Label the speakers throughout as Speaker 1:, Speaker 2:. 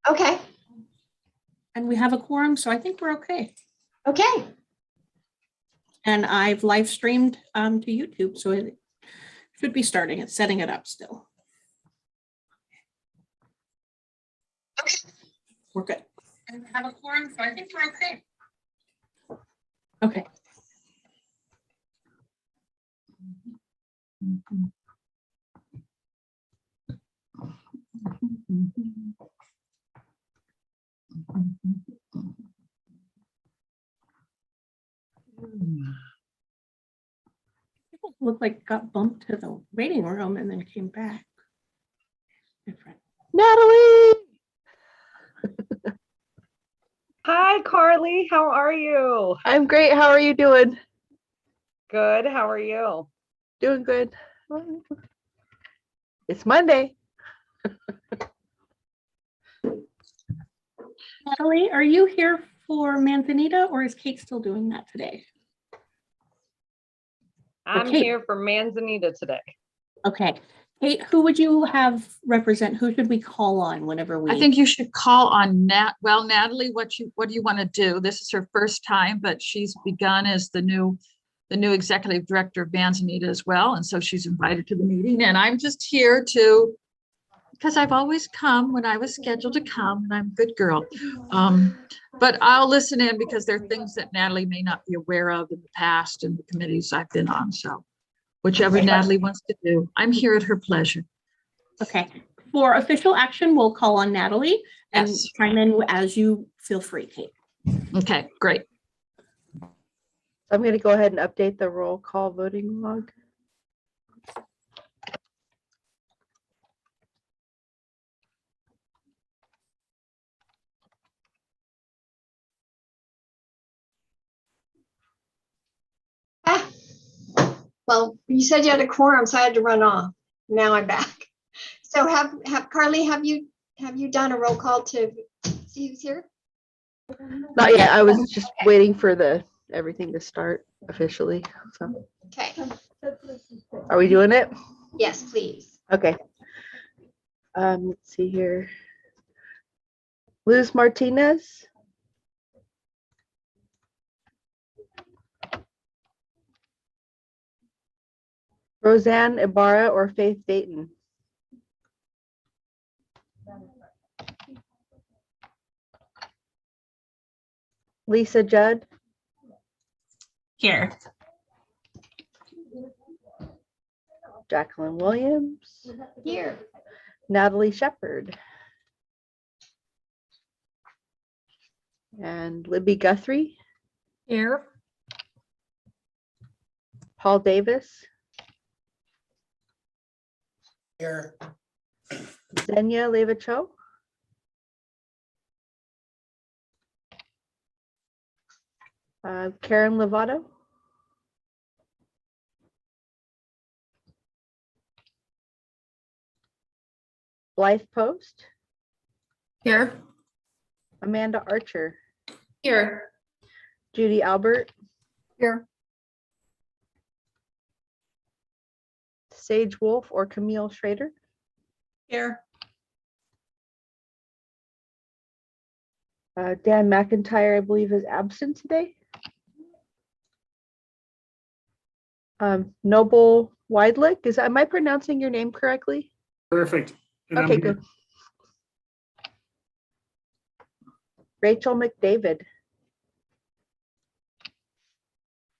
Speaker 1: Okay.
Speaker 2: And we have a quorum, so I think we're okay.
Speaker 1: Okay.
Speaker 2: And I've live streamed to YouTube, so it should be starting. It's setting it up still.
Speaker 1: Okay.
Speaker 2: We're good. And we have a quorum, so I think we're okay. Okay. People look like got bumped to the waiting room and then came back. Different.
Speaker 3: Natalie!
Speaker 4: Hi, Carly. How are you?
Speaker 3: I'm great. How are you doing?
Speaker 4: Good. How are you?
Speaker 3: Doing good. It's Monday.
Speaker 2: Natalie, are you here for Manzanita or is Kate still doing that today?
Speaker 4: I'm
Speaker 2: Okay.
Speaker 4: here for Manzanita today.
Speaker 2: Okay. Kate, who would you have represent? Who should we call on whenever we?
Speaker 5: I think you should call on Natalie, what do you want to do? This is her first time, but she's begun as the new executive director of Manzanita as well. And so she's invited to the meeting, and I'm just here because I've always come when I was scheduled to come, and I'm a good girl. But I'll listen in because there are things that Natalie may not be aware of in the past and the committees I've been on. So whichever Natalie wants to do, I'm here at her pleasure.
Speaker 2: Okay. For official action, we'll call on Natalie and
Speaker 5: Yes.
Speaker 2: chime in as you feel free, Kate.
Speaker 5: Okay, great.
Speaker 3: I'm going to go ahead and update the roll call voting log.
Speaker 1: Ah. Well, you said you had a quorum, so I had to run off. Now I'm back. So have Carly, have you done a roll call to see who's here?
Speaker 3: Not yet. I was just waiting for everything to start officially. So,
Speaker 1: Okay.
Speaker 3: are we doing it?
Speaker 1: Yes, please.
Speaker 3: Okay. Let's see here. Luz Martinez. Roseanne Ibarra or Faith Dayton. Lisa Judd.
Speaker 2: Here.
Speaker 3: Jacqueline Williams.
Speaker 1: Here.
Speaker 3: Natalie Shepherd. And Libby Guthrie.
Speaker 5: Here.
Speaker 3: Paul Davis.
Speaker 6: Here.
Speaker 3: Xenia Levicho. Karen Lovato. Blythe Post.
Speaker 5: Here.
Speaker 3: Amanda Archer.
Speaker 5: Here.
Speaker 3: Judy Albert.
Speaker 5: Here.
Speaker 3: Sage Wolf or Camille Schrader.
Speaker 5: Here.
Speaker 3: Dan McIntyre, I believe, is absent today. Noble Weidlich, am I pronouncing your name correctly?
Speaker 6: Perfect. And
Speaker 3: Okay,
Speaker 6: I'm here.
Speaker 3: good. Rachel McDavid.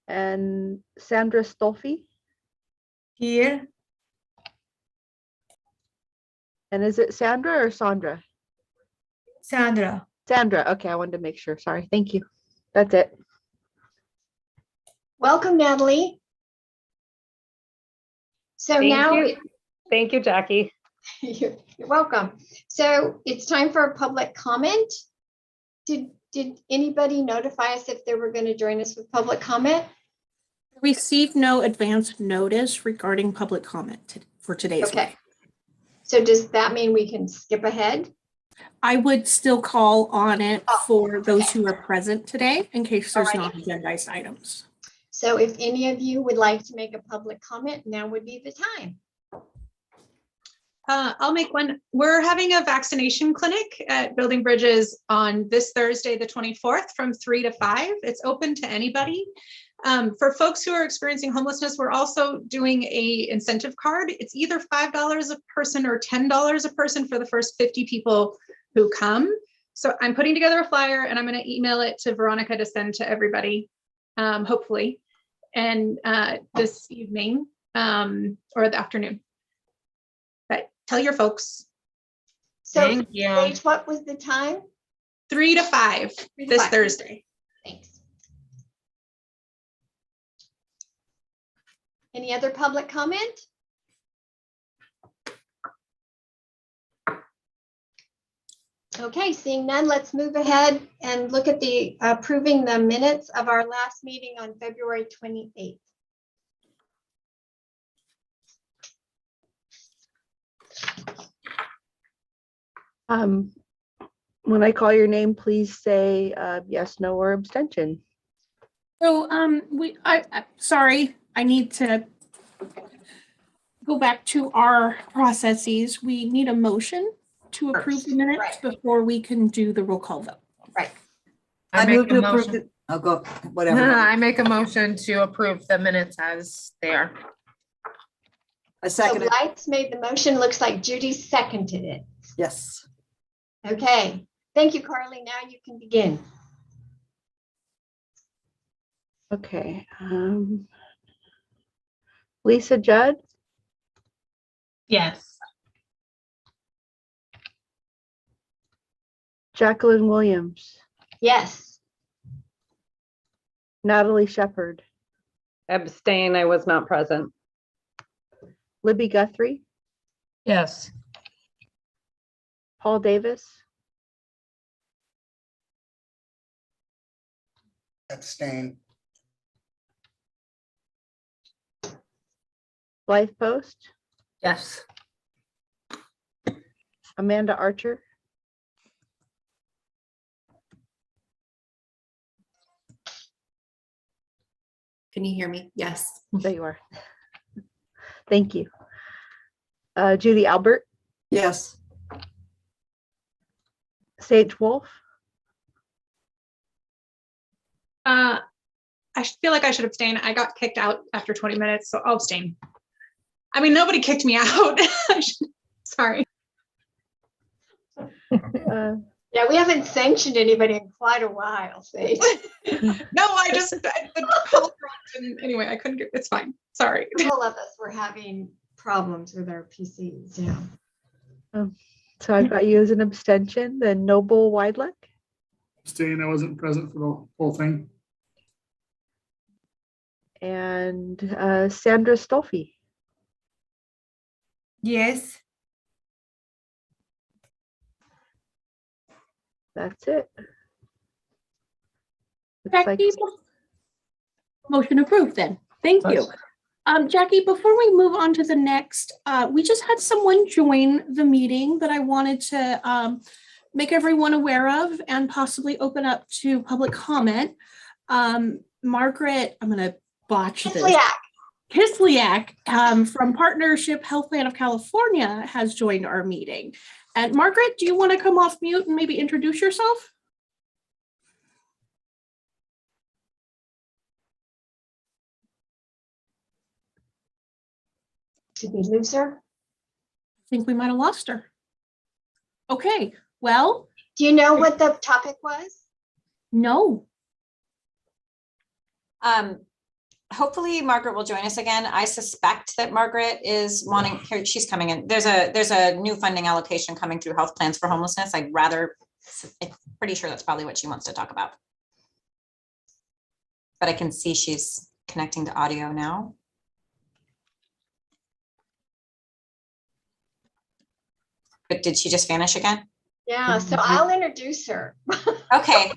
Speaker 3: And Sandra Stolfi.
Speaker 5: Here.
Speaker 3: And is it Sandra or Sandra?
Speaker 7: Sandra.
Speaker 3: Sandra. Okay, I wanted to make sure. Sorry. Thank you. That's it.
Speaker 1: Welcome, Natalie. So
Speaker 4: Thank you, Jackie.
Speaker 1: you're welcome. So it's time for a public comment. Did anybody notify us if they were going to join us with public comment?
Speaker 2: Received no advance notice regarding public comment for today's
Speaker 1: Okay.
Speaker 2: meeting.
Speaker 1: So does that mean we can skip ahead?
Speaker 2: I would still call on it for those who are present today in case there's
Speaker 1: Alrighty.
Speaker 2: non-agendized items.
Speaker 1: So if any of you would like to make a public comment, now would be the time.
Speaker 8: I'll make one. We're having a vaccination clinic at Building Bridges on this Thursday, the 24th, from 3 to 5. It's open to anybody. For folks who are experiencing homelessness, we're also doing a incentive card. It's either $5 a person or $10 a person for the first 50 people who come. So I'm putting together a flyer and I'm going to email it to Veronica to send to everybody, hopefully, and this evening or the afternoon. But tell your folks.
Speaker 1: So,
Speaker 7: Thank you.
Speaker 1: Paige, what was the time?
Speaker 8: 3 to 5
Speaker 1: 3 to
Speaker 8: this
Speaker 1: 5.
Speaker 8: Thursday.
Speaker 1: Thanks. Any other public comment? Okay, seeing none, let's move ahead and look at the approving the minutes of our last meeting on February 28th.
Speaker 3: When I call your name, please say yes, no, or abstention.
Speaker 2: So, sorry, I need to go back to our processes. We need a motion to approve the minutes
Speaker 1: right.
Speaker 2: before we can do the roll call vote.
Speaker 1: Right.
Speaker 7: I
Speaker 9: move
Speaker 7: make
Speaker 9: to
Speaker 7: a
Speaker 9: approve
Speaker 7: motion.
Speaker 9: I'll go, whatever.
Speaker 7: I make a motion to approve the minutes as they are.
Speaker 9: I
Speaker 1: So
Speaker 9: second it.
Speaker 1: Lights made the motion. Looks like Judy seconded it.
Speaker 9: Yes.
Speaker 1: Okay, thank you, Carly. Now you can begin.
Speaker 3: Okay. Lisa Judd,
Speaker 7: Yes.
Speaker 3: Jacqueline Williams,
Speaker 1: Yes.
Speaker 3: Natalie Shepherd,
Speaker 4: Abstain, I was not present.
Speaker 3: Libby Guthrie,
Speaker 7: Yes.
Speaker 3: Paul Davis,
Speaker 6: Abstain.
Speaker 3: Blythe Post,
Speaker 9: Yes.
Speaker 3: Amanda Archer,
Speaker 10: Can you hear me? Yes.
Speaker 3: there you are. Thank you. Judy Albert,
Speaker 9: Yes.
Speaker 3: Sage Wolf,
Speaker 8: I feel like I should abstain. I got kicked out after 20 minutes, so I'll abstain. I mean, nobody kicked me out. Sorry.
Speaker 1: Yeah, we haven't sanctioned anybody in quite a while, Sage.
Speaker 8: No, the call dropped and anyway, I couldn't get, it's fine. Sorry.
Speaker 1: All of us were having problems with our PCs, yeah.
Speaker 3: so I've got you as an abstention. Then Noble Wideluck,
Speaker 6: Abstain. I wasn't present for the whole thing.
Speaker 3: and Sandra Stolfi.
Speaker 7: Yes.
Speaker 3: That's it. Looks like
Speaker 2: Jackie, motion approved then. Thank you. Jackie, before we move on to the next, we just had someone join the meeting that I wanted to make everyone aware of and possibly open up to public comment. Margaret, I'm going to botch this. Kislyak from Partnership Health Plan of California has joined our meeting. And Margaret, do you want to come off mute and maybe introduce yourself?
Speaker 1: Did we lose her?
Speaker 2: I think we might have lost her. Okay, well,
Speaker 1: Do you know what the topic was?
Speaker 2: no.
Speaker 10: Hopefully Margaret will join us again. I suspect that Margaret is wanting, here, she's coming in. There's a new funding allocation coming through health plans for homelessness. I'm pretty sure that's probably what she wants to talk about. But I can see she's connecting to audio now. But did she just vanish again?
Speaker 1: Yeah, so I'll introduce her.
Speaker 10: Okay.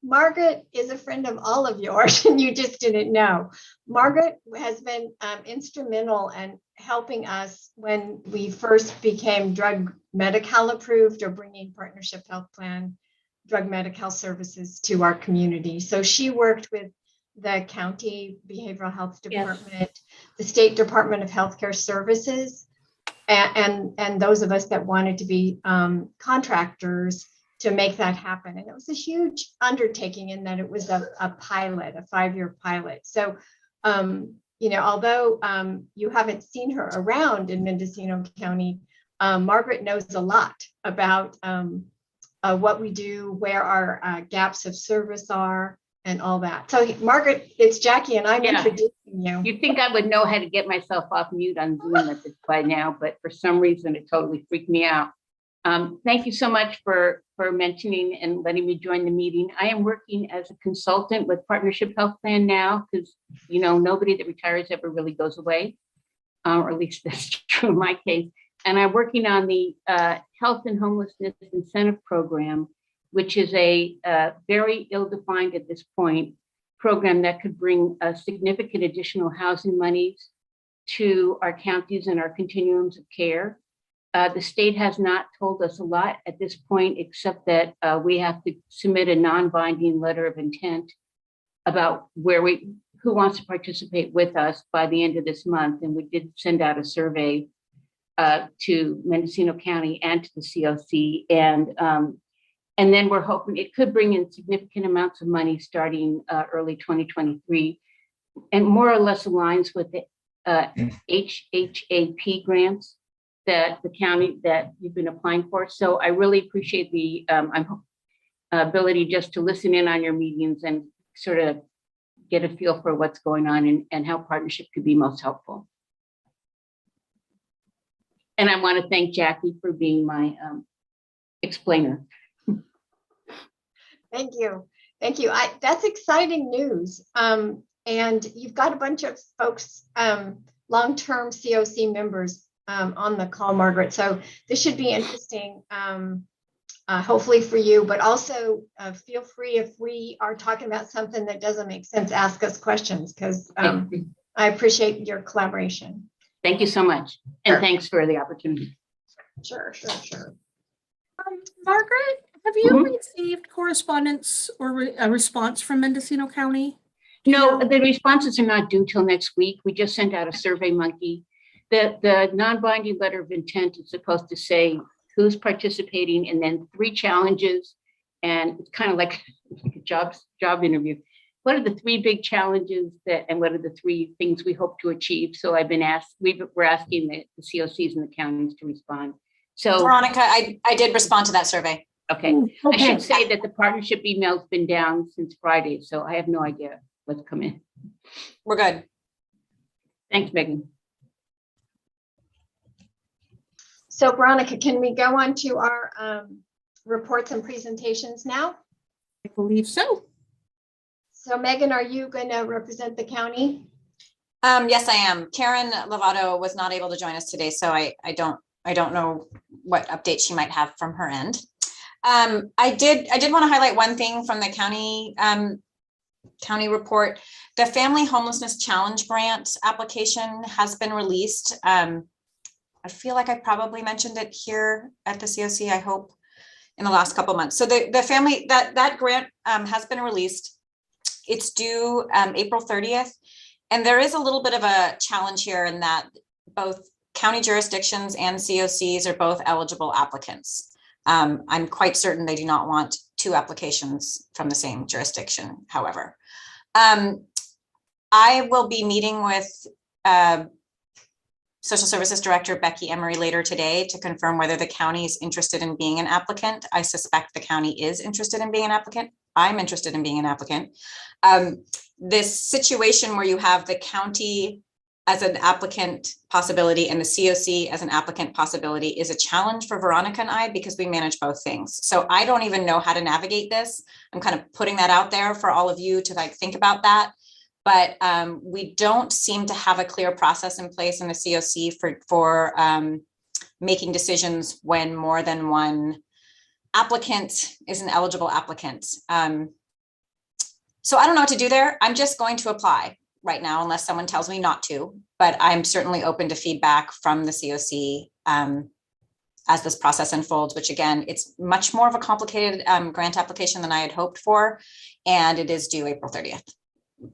Speaker 1: Margaret is a friend of all of yours, and you just didn't know. Margaret has been instrumental in helping us when we first became drug Medi-Cal approved or bringing Partnership Health Plan drug Medi-Cal services to our community. So she worked with the county behavioral health department, the state Department of Healthcare Services, and those of us that wanted to be contractors to make that happen. And it was a huge undertaking in that it was a pilot, a 5-year pilot. So, although you haven't seen her around in Mendocino County, Margaret knows a lot about what we do, where our gaps of service are, and all that. So, Margaret, it's Jackie, and I'm introducing you.
Speaker 11: You'd think I would know how to get myself off mute on Zoom at this by now, but for some reason it totally freaked me out. Thank you so much for mentioning and letting me join the meeting. I am working as a consultant with Partnership Health Plan now because, nobody that retires ever really goes away, or at least that's true in my case. And I'm working on the Health and Homelessness Incentive Program, which is a very ill-defined at this point program that could bring significant additional housing monies to our counties and our continuums of care. The state has not told us a lot at this point, except that we have to submit a non-binding letter of intent about who wants to participate with us by the end of this month. And we did send out a survey to Mendocino County and to the COC. And then we're hoping it could bring in significant amounts of money starting early 2023, and more or less aligns with the HHAP grants that the county that you've been applying for. So I really appreciate the ability just to listen in on your meetings and sort of get a feel for what's going on and how partnership could be most helpful. And I want to thank Jackie for being my explainer.
Speaker 1: Thank you. Thank you. That's exciting news. And you've got a bunch of folks, long-term COC members on the call, Margaret. So this should be interesting, hopefully for you, but also feel free if we are talking about something that doesn't make sense, ask us questions, because I appreciate your collaboration.
Speaker 11: Thank you so much. And thanks for the opportunity.
Speaker 1: Sure.
Speaker 2: Margaret, have you received correspondence or a response from Mendocino County?
Speaker 11: No, the responses are not due till next week. We just sent out a survey monkey. The non-binding letter of intent is supposed to say who's participating and then 3 challenges. And it's kind of like a job interview. What are the 3 big challenges and what are the 3 things we hope to achieve? So I've been asked, we're asking the COCs and the counties to respond. So
Speaker 10: Veronica, I did respond to that survey.
Speaker 11: Okay. I should say that the partnership email's been down since Friday, so I have no idea what's come in.
Speaker 10: We're good.
Speaker 11: Thanks, Megan.
Speaker 1: So Veronica, can we go on to our reports and presentations now?
Speaker 2: I believe so.
Speaker 1: So Megan, are you going to represent the county?
Speaker 10: Yes, I am. Karen Lovato was not able to join us today, so I don't know what update she might have from her end. I did want to highlight one thing from the county report. The Family Homelessness Challenge Grant application has been released. I feel like I probably mentioned it here at the COC, I hope, in the last couple of months. So the family, that grant has been released. It's due April 30th. And there is a little bit of a challenge here in that both county jurisdictions and COCs are both eligible applicants. I'm quite certain they do not want 2 applications from the same jurisdiction, however. I will be meeting with Social Services Director Becky Emery later today to confirm whether the county is interested in being an applicant. I suspect the county is interested in being an applicant. I'm interested in being an applicant. This situation where you have the county as an applicant possibility and the COC as an applicant possibility is a challenge for Veronica and I because we manage both things. So I don't even know how to navigate this. I'm kind of putting that out there for all of you to think about that. But we don't seem to have a clear process in place in the COC for making decisions when more than one applicant is an eligible applicant. So I don't know what to do there. I'm just going to apply right now unless someone tells me not to, but I'm certainly open to feedback from the COC as this process unfolds, which again, it's much more of a complicated grant application than I had hoped for, and it is due April 30th.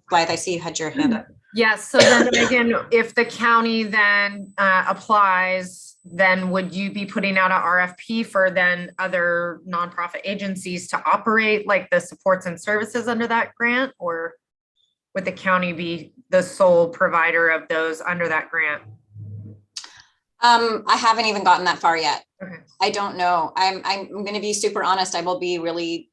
Speaker 10: Blythe, I see you had your hand up.
Speaker 7: Yes, so then Megan, if the county then applies, then would you be putting out a RFP for then other nonprofit agencies to operate like the supports and services under that grant? Or would the county be the sole provider of those under that grant?
Speaker 10: I haven't even gotten that far yet.
Speaker 7: Okay.
Speaker 10: I don't know. I'm going to be super honest. I will be really,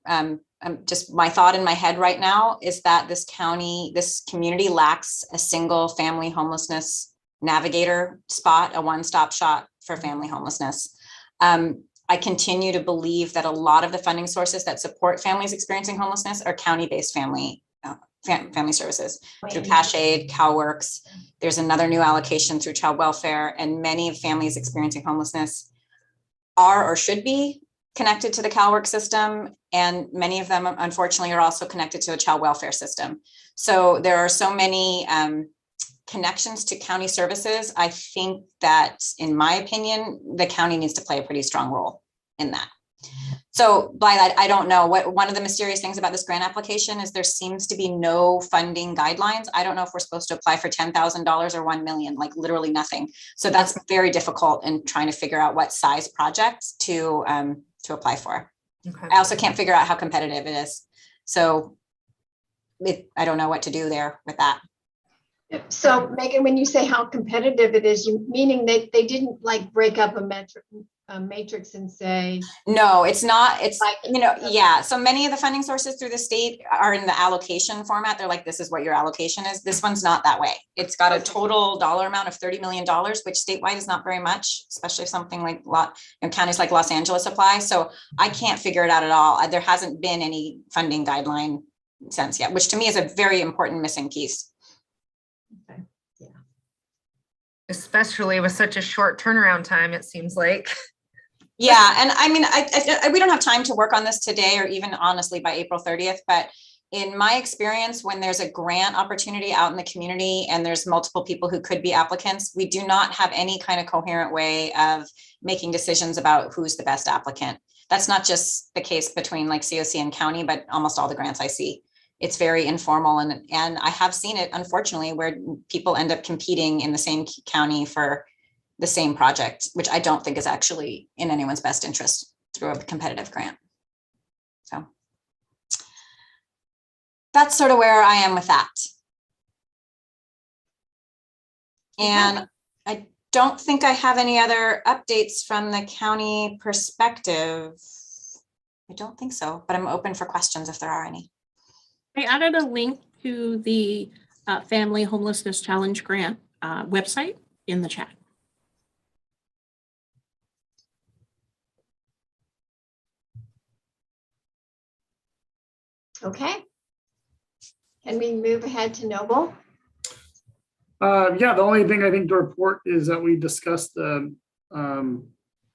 Speaker 10: just my thought in my head right now is that this community lacks a single family homelessness navigator spot, a one-stop shop for family homelessness. I continue to believe that a lot of the funding sources that support families experiencing homelessness are county-based family services through Cash Aid, CalWorks. There's another new allocation through child welfare, and many of families experiencing homelessness are or should be connected to the CalWorks system. And many of them, unfortunately, are also connected to a child welfare system. So there are so many connections to county services. I think that, in my opinion, the county needs to play a pretty strong role in that. So by that, I don't know what one of the mysterious things about this grant application is. There seems to be no funding guidelines. I don't know if we're supposed to apply for $10,000 or 1 million, like literally nothing. So that's very difficult in trying to figure out what size projects to apply for.
Speaker 7: Okay.
Speaker 10: I also can't figure out how competitive it is. So I don't know what to do there with that.
Speaker 1: So Megan, when you say how competitive it is, you meaning they didn't like break up a matrix and say.
Speaker 10: No, it's not. It's
Speaker 1: Like-
Speaker 10: yeah. So many of the funding sources through the state are in the allocation format. They're like, this is what your allocation is. This one's not that way. It's got a total dollar amount of $30 million, which statewide is not very much, especially if something like counties like Los Angeles apply. So I can't figure it out at all. There hasn't been any funding guideline sense yet, which to me is a very important missing piece.
Speaker 1: Okay. Yeah.
Speaker 7: Especially with such a short turnaround time, it seems like.
Speaker 10: Yeah, and I mean, we don't have time to work on this today or even honestly by April 30th, but in my experience, when there's a grant opportunity out in the community and there's multiple people who could be applicants, we do not have any kind of coherent way of making decisions about who's the best applicant. That's not just the case between like COC and county, but almost all the grants I see. It's very informal, and I have seen it, unfortunately, where people end up competing in the same county for the same project, which I don't think is actually in anyone's best interest through a competitive grant. So that's sort of where I am with that. And I don't think I have any other updates from the county perspective. I don't think so, but I'm open for questions if there are any.
Speaker 2: I added a link to the Family Homelessness Challenge Grant website in the chat.
Speaker 1: Okay. Can we move ahead to Noble?
Speaker 6: Yeah, the only thing I think to report is that we discussed the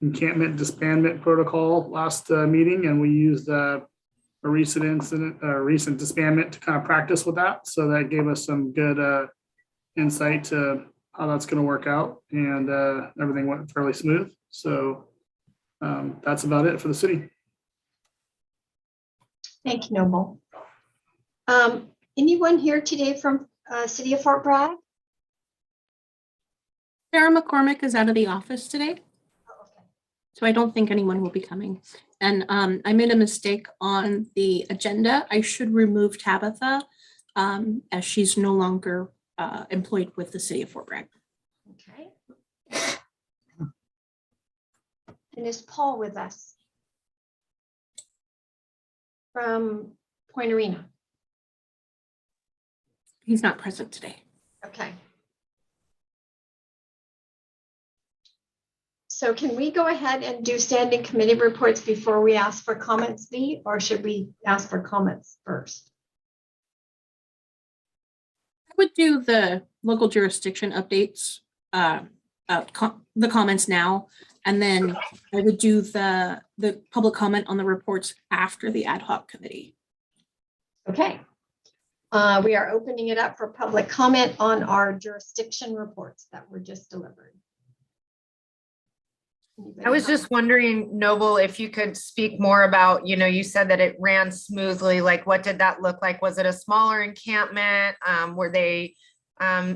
Speaker 6: encampment disbandment protocol last meeting, and we used a recent disbandment to kind of practice with that. So that gave us some good insight to how that's going to work out, and everything went fairly smooth. So that's about it for the city.
Speaker 1: Thank you, Noble. Anyone here today from City of Fort Bragg?
Speaker 2: Sarah McCormick is out of the office today, so I don't think anyone will be coming. And I made a mistake on the agenda. I should remove Tabitha as she's no longer employed with the City of Fort Bragg.
Speaker 1: Okay. And is Paul with us? From Point Arena.
Speaker 2: He's not present today.
Speaker 1: Okay. So can we go ahead and do standing committee reports before we ask for comments, Lee, or should we ask for comments first?
Speaker 2: I would do the local jurisdiction updates, the comments now, and then I would do the public comment on the reports after the ad hoc committee.
Speaker 1: Okay. We are opening it up for public comment on our jurisdiction reports that were just delivered.
Speaker 7: I was just wondering, Noble, if you could speak more about, you said that it ran smoothly. Like, what did that look like? Was it a smaller encampment? Were they,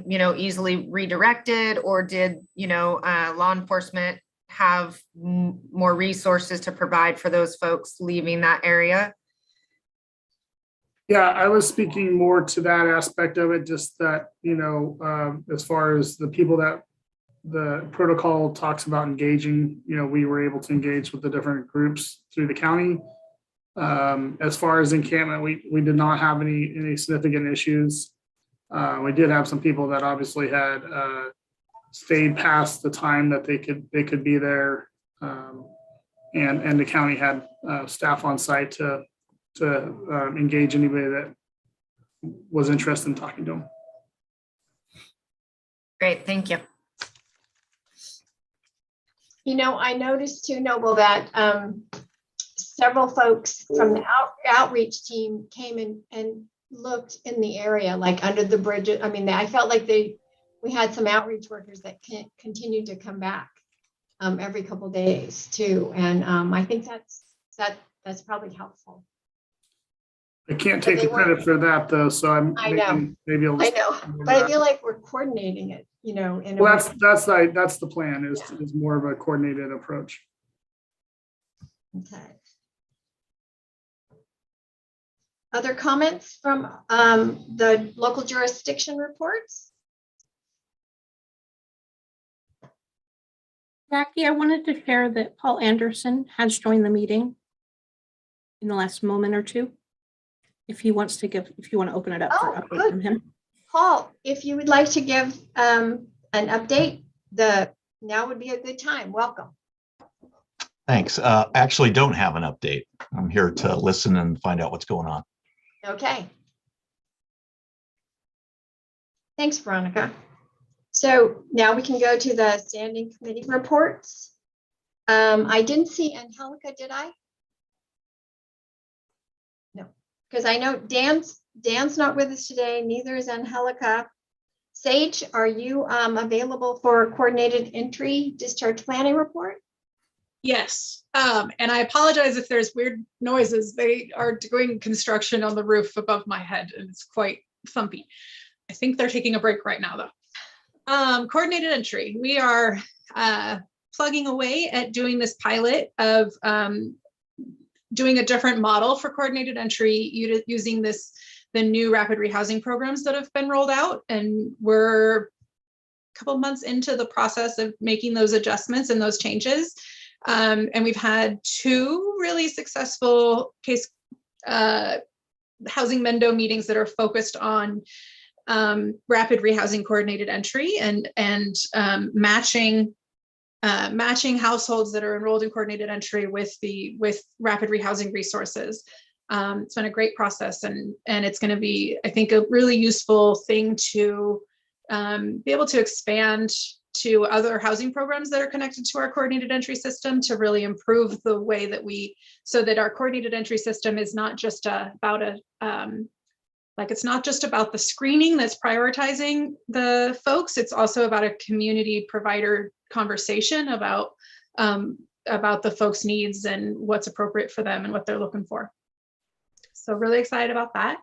Speaker 7: easily redirected, or did, law enforcement have more resources to provide for those folks leaving that area?
Speaker 6: Yeah, I was speaking more to that aspect of it, just that, as far as the people that the protocol talks about engaging, we were able to engage with the different groups through the county. As far as encampment, we did not have any significant issues. We did have some people that obviously had stayed past the time that they could be there. And the county had staff on site to engage anybody that was interested in talking to them.
Speaker 7: Great, thank you.
Speaker 1: I noticed too, Noble, that several folks from the outreach team came in and looked in the area, like under the bridge. I mean, I felt like we had some outreach workers that continued to come back every couple of days too. And I think that's probably helpful.
Speaker 6: I can't take the credit for that though, so
Speaker 1: I know, but I feel like we're coordinating it, in a
Speaker 6: Well,
Speaker 1: way.
Speaker 6: that's the plan is more of a coordinated approach.
Speaker 1: Okay. Other comments from the local jurisdiction reports?
Speaker 2: Jackie, I wanted to share that Paul Anderson has joined the meeting in the last moment or two. If you want to open it up for update
Speaker 1: good.
Speaker 2: from him.
Speaker 1: Paul, if you would like to give an update, now would be a good time. Welcome.
Speaker 12: Thanks. Actually don't have an update. I'm here to listen and find out what's going on.
Speaker 1: Okay. Thanks, Veronica. So now we can go to the standing committee reports. I didn't see Angelica, did I? No, because I know Dan's not with us today, neither is Angelica. Sage, are you available for a coordinated entry discharge planning report?
Speaker 8: Yes, and I apologize if there's weird noises. They are doing construction on the roof above my head and it's quite thumpy. I think they're taking a break right now though. Coordinated entry. We are plugging away at doing this pilot of doing a different model for coordinated entry using the new rapid rehousing programs that have been rolled out. And we're a couple months into the process of making those adjustments and those changes. And we've had 2 really successful case housing Mendo meetings that are focused on rapid rehousing coordinated entry and matching households that are enrolled in coordinated entry with rapid rehousing resources. It's been a great process and it's going to be, I think, a really useful thing to be able to expand to other housing programs that are connected to our coordinated entry system to really improve the way that so that our coordinated entry system is not just about it's not just about the screening that's prioritizing the folks, it's also about a community provider conversation about the folks' needs and what's appropriate for them and what they're looking for. So really excited about that.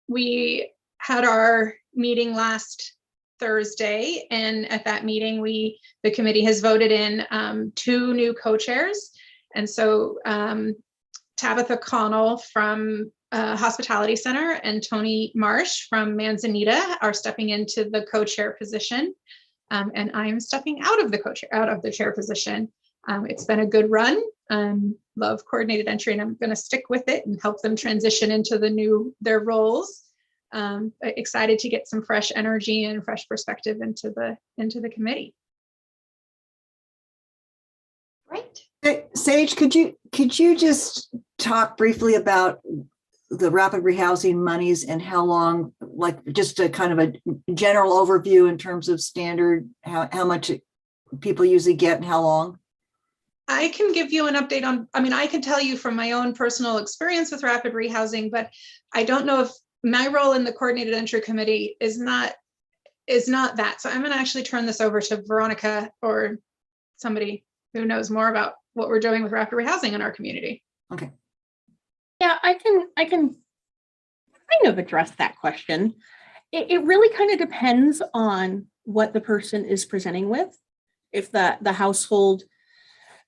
Speaker 8: We had our meeting last Thursday, and at that meeting, the committee has voted in 2 new co-chairs. And so Tabitha Connell from Hospitality Center and Tony Marsh from Manzanita are stepping into the co-chair position. And I'm stepping out of the chair position. It's been a good run. Love coordinated entry, and I'm going to stick with it and help them transition into their roles. Excited to get some fresh energy and fresh perspective into the committee.
Speaker 1: Great.
Speaker 9: Hey, Sage, could you just talk briefly about the rapid rehousing monies and how long, like just a kind of a general overview in terms of standard, how much people usually get and how long?
Speaker 8: I can give you an update on, I can tell you from my own personal experience with rapid rehousing, but I don't know if my role in the coordinated entry committee is not that. So I'm going to actually turn this over to Veronica or somebody who knows more about what we're doing with rapid rehousing in our community.
Speaker 9: Okay.
Speaker 2: Yeah, I can kind of address that question. It really kind of depends on what the person is presenting with. if the household,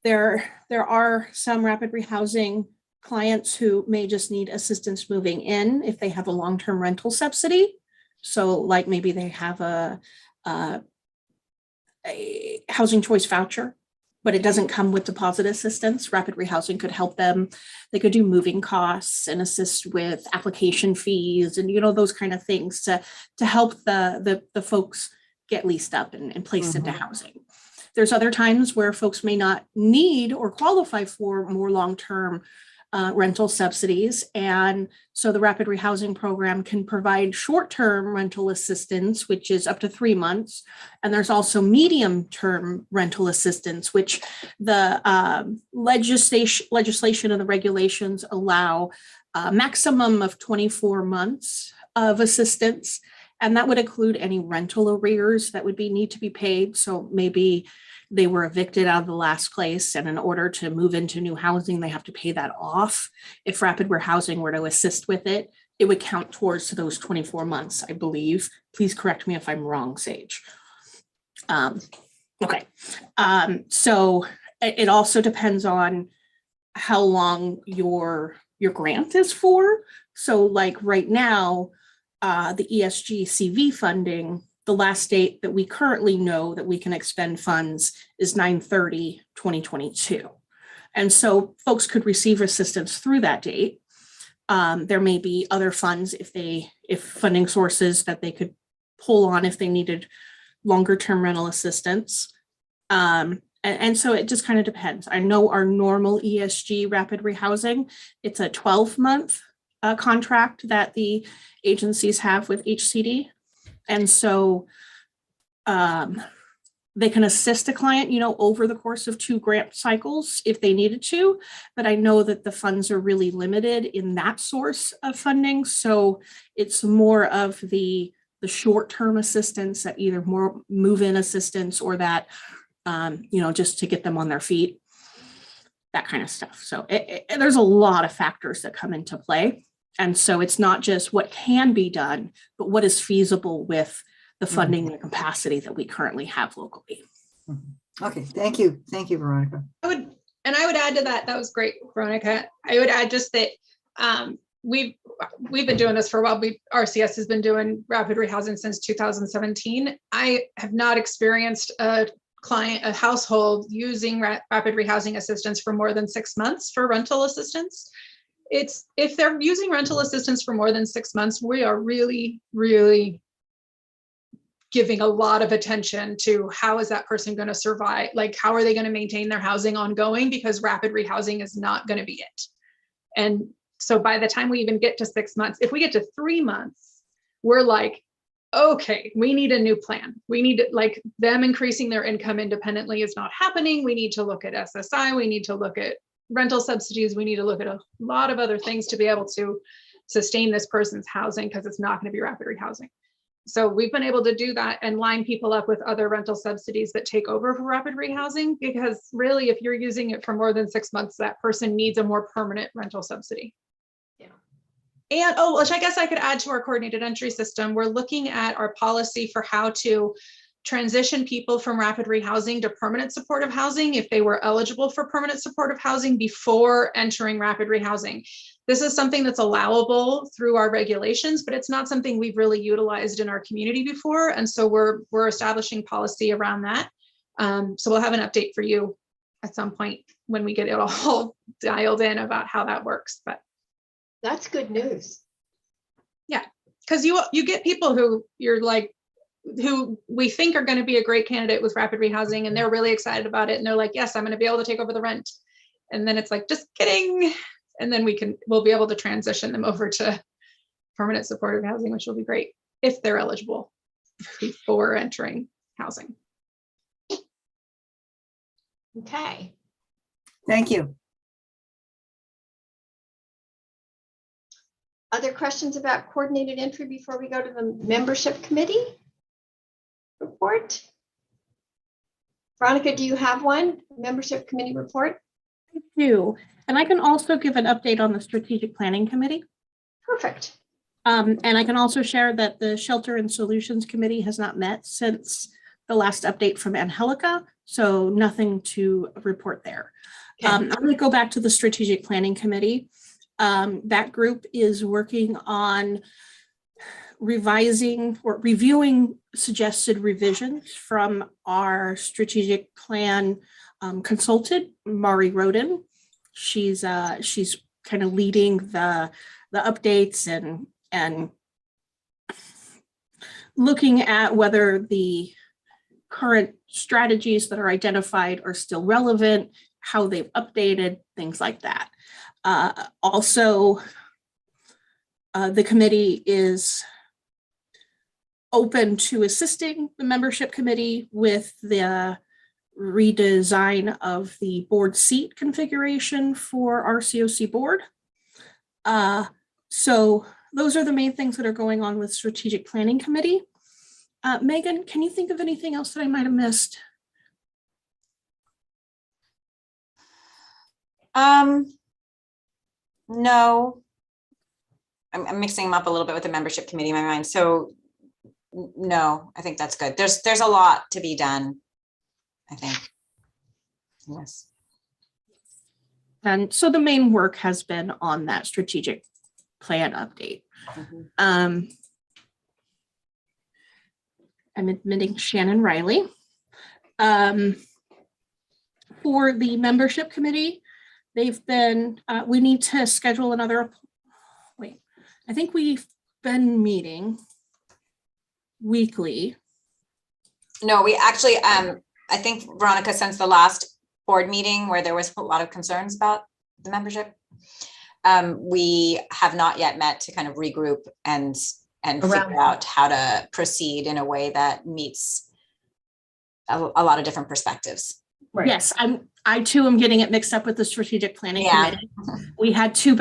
Speaker 2: there are some rapid rehousing clients who may just need assistance moving in if they have a long-term rental subsidy. So like maybe they have a housing choice voucher, but it doesn't come with deposit assistance. Rapid rehousing could help them. They could do moving costs and assist with application fees and, those kind of things to help the folks get leased up and placed into housing. There's other times where folks may not need or qualify for more long-term rental subsidies. And so the rapid rehousing program can provide short-term rental assistance, which is up to 3 months. And there's also medium-term rental assistance, which the legislation and the regulations allow a maximum of 24 months of assistance. And that would include any rental arrears that would need to be paid. So maybe they were evicted out of the last place, and in order to move into new housing, they have to pay that off. If rapid rehousing were to assist with it, it would count towards those 24 months, I believe. Please correct me if I'm wrong, Sage. Okay. So it also depends on how long your grant is for. So like right now, the ESG CV funding, the last date that we currently know that we can expend funds is 9/30/2022. And so folks could receive assistance through that date. There may be other funds if funding sources that they could pull on if they needed longer term rental assistance. And so it just kind of depends. I know our normal ESG rapid rehousing, it's a 12-month contract that the agencies have with HCD. And so they can assist a client, over the course of 2 grant cycles if they needed to. But I know that the funds are really limited in that source of funding. So it's more of the short-term assistance, that either more move-in assistance or that, just to get them on their feet, that kind of stuff. So there's a lot of factors that come into play. And so it's not just what can be done, but what is feasible with the funding and capacity that we currently have locally.
Speaker 9: Okay, thank you. Thank you, Veronica.
Speaker 8: I would add to that. That was great, Veronica. I would add just that we've been doing this for a while. RCS has been doing rapid rehousing since 2017. I have not experienced a household using rapid rehousing assistance for more than 6 months for rental assistance. If they're using rental assistance for more than 6 months, we are really, really giving a lot of attention to how is that person going to survive? Like, how are they going to maintain their housing ongoing? Because rapid rehousing is not going to be it. And so by the time we even get to 6 months, if we get to 3 months, we're like, okay, we need a new plan. We need them increasing their income independently is not happening. We need to look at SSI. We need to look at rental subsidies. We need to look at a lot of other things to be able to sustain this person's housing, because it's not going to be rapid rehousing. So we've been able to do that and line people up with other rental subsidies that take over for rapid rehousing, because really, if you're using it for more than 6 months, that person needs a more permanent rental subsidy. Yeah. And which I guess I could add to our coordinated entry system, we're looking at our policy for how to transition people from rapid rehousing to permanent supportive housing if they were eligible for permanent supportive housing before entering rapid rehousing. This is something that's allowable through our regulations, but it's not something we've really utilized in our community before. And so we're establishing policy around that. So we'll have an update for you at some point when we get it all dialed in about how that works. But
Speaker 1: that's good news.
Speaker 8: Yeah, because you get people who who we think are going to be a great candidate with rapid rehousing, and they're really excited about it, and they're like, yes, I'm going to be able to take over the rent. And then it's like, just kidding. And then we'll be able to transition them over to permanent supportive housing, which will be great if they're eligible before entering housing.
Speaker 1: Okay.
Speaker 9: Thank you.
Speaker 1: Other questions about coordinated entry before we go to the membership committee report? Veronica, do you have one? Membership committee report?
Speaker 2: I do. And I can also give an update on the strategic planning committee.
Speaker 1: Perfect.
Speaker 2: And I can also share that the Shelter and Solutions Committee has not met since the last update from Angelica. So nothing to report there.
Speaker 1: Okay.
Speaker 2: I'm going to go back to the Strategic Planning Committee. That group is working on revising or reviewing suggested revisions from our strategic plan consultant, Mari Roden. She's kind of leading the updates and looking at whether the current strategies that are identified are still relevant, how they've updated, things like that. Also, the committee is open to assisting the membership committee with the redesign of the board seat configuration for our COC board. So those are the main things that are going on with Strategic Planning Committee. Megan, can you think of anything else that I might have missed?
Speaker 10: No. I'm mixing them up a little bit with the membership committee in my mind. So no, I think that's good. There's a lot to be done, I think. Yes.
Speaker 2: And so the main work has been on that strategic plan update. I'm admitting Shannon Riley. For the membership committee, they've been, we need to schedule another, wait, I think we've been meeting weekly.
Speaker 10: No, we actually, I think Veronica, since the last board meeting where there was a lot of concerns about the membership, we have not yet met to kind of regroup and figure out how to proceed in a way that meets a lot of different perspectives.
Speaker 1: Right.
Speaker 2: Yes, I too am getting it mixed up with the strategic planning committee. We had two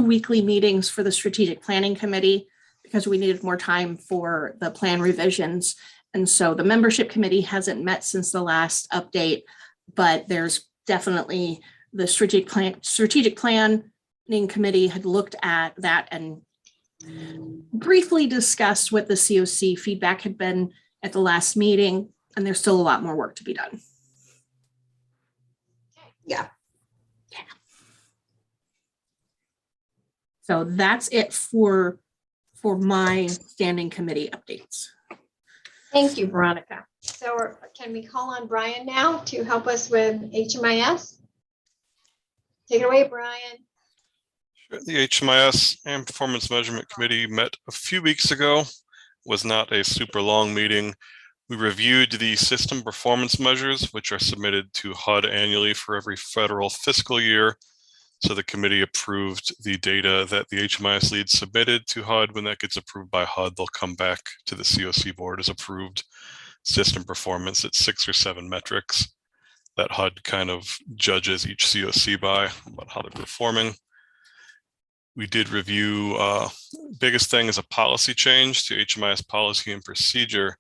Speaker 2: weekly meetings for the strategic planning committee because we needed more time for the plan revisions. And so the membership committee hasn't met since the last update, but there's definitely the strategic planning committee had looked at that and briefly discussed what the COC feedback had been at the last meeting, and there's still a lot more work to be done.
Speaker 10: Yeah.
Speaker 2: So that's it for my standing committee updates.
Speaker 1: Thank you, Veronica. So can we call on Brian now to help us with HMIS? Take it away, Brian.
Speaker 13: The HMIS and Performance Measurement Committee met a few weeks ago. Was not a super long meeting. We reviewed the system performance measures, which are submitted to HUD annually for every federal fiscal year. So the committee approved the data that the HMIS lead submitted to HUD. When that gets approved by HUD, they'll come back to the COC board as approved system performance. It's 6 or 7 metrics that HUD kind of judges each COC by about how they're performing. We did review, biggest thing is a policy change to HMIS policy and procedure.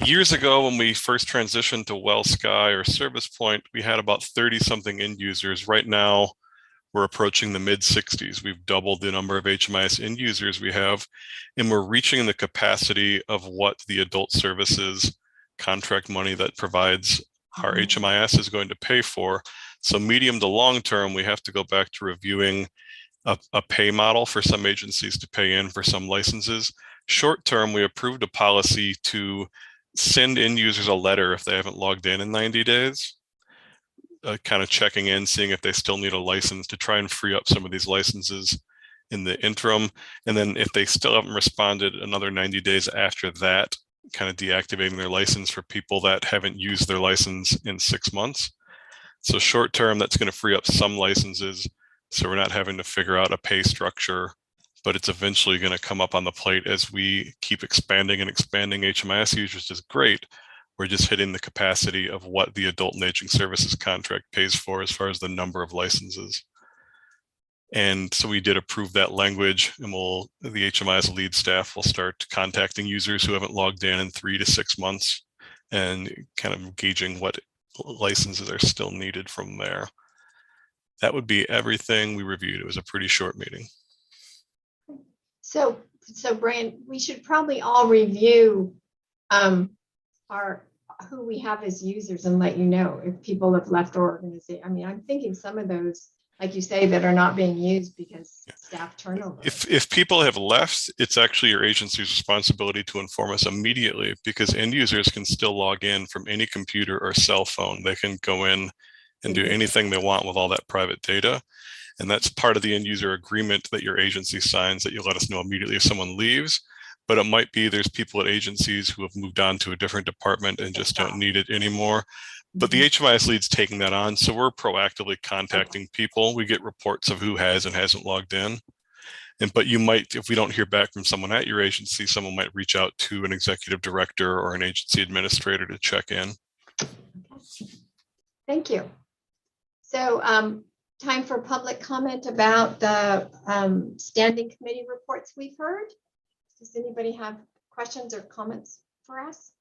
Speaker 13: Years ago, when we first transitioned to WellSky or Service Point, we had about 30 something end users. Right now, we're approaching the mid 60s. We've doubled the number of HMIS end users we have, and we're reaching the capacity of what the adult services contract money that provides our HMIS is going to pay for. So medium to long term, we have to go back to reviewing a pay model for some agencies to pay in for some licenses. Short term, we approved a policy to send end users a letter if they haven't logged in 90 days, kind of checking in, seeing if they still need a license to try and free up some of these licenses in the interim. And then if they still haven't responded, another 90 days after that, kind of deactivating their license for people that haven't used their license in 6 months. So short term, that's going to free up some licenses. So we're not having to figure out a pay structure, but it's eventually going to come up on the plate as we keep expanding and expanding HMIS users, which is great. We're just hitting the capacity of what the adult and aging services contract pays for as far as the number of licenses. And so we did approve that language, and the HMIS lead staff will start contacting users who haven't logged in 3 to 6 months and kind of gauging what licenses are still needed from there. That would be everything we reviewed. It was a pretty short meeting.
Speaker 1: So Brian, we should probably all review our who we have as users and let you know if people have left our organization. I mean, I'm thinking some of those, like you say, that are not being used because staff turnover.
Speaker 13: If people have left, it's actually your agency's responsibility to inform us immediately, because end users can still log in from any computer or cell phone. They can go in and do anything they want with all that private data. And that's part of the end user agreement that your agency signs, that you let us know immediately if someone leaves. But it might be there's people at agencies who have moved on to a different department and just don't need it anymore. But the HMIS lead's taking that on. So we're proactively contacting people. We get reports of who has and hasn't logged in. But you might, if we don't hear back from someone at your agency, someone might reach out to an executive director or an agency administrator to check in.
Speaker 1: Thank you. So time for public comment about the standing committee reports we've heard. Does anybody have questions or comments for us?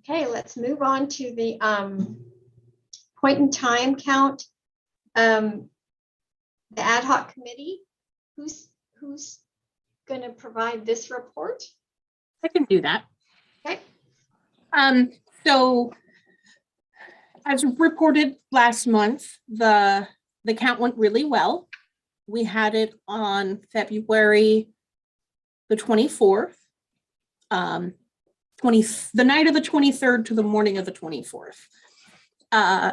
Speaker 1: Okay, let's move on to the point in time count. The ad hoc committee, who's going to provide this report?
Speaker 2: I can do that.
Speaker 1: Okay.
Speaker 2: So as reported last month, the count went really well. We had it on February the 24th, the night of the 23rd to the morning of the 24th.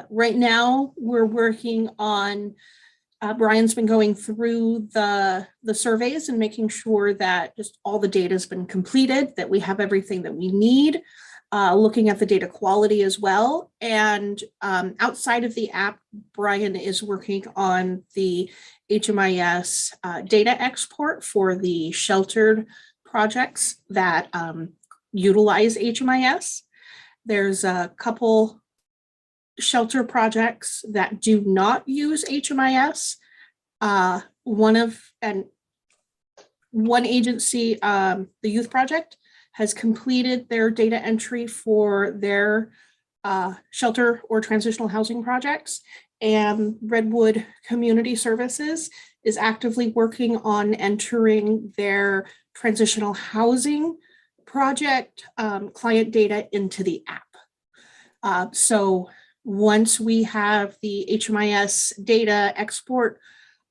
Speaker 2: Right now, we're working on, Brian's been going through the surveys and making sure that just all the data has been completed, that we have everything that we need, looking at the data quality as well. And outside of the app, Brian is working on the HMIS data export for the sheltered projects that utilize HMIS. There's a couple shelter projects that do not use HMIS. One agency, the Youth Project, has completed their data entry for their shelter or transitional housing projects, and Redwood Community Services is actively working on entering their transitional housing project client data into the app. So once we have the HMIS data export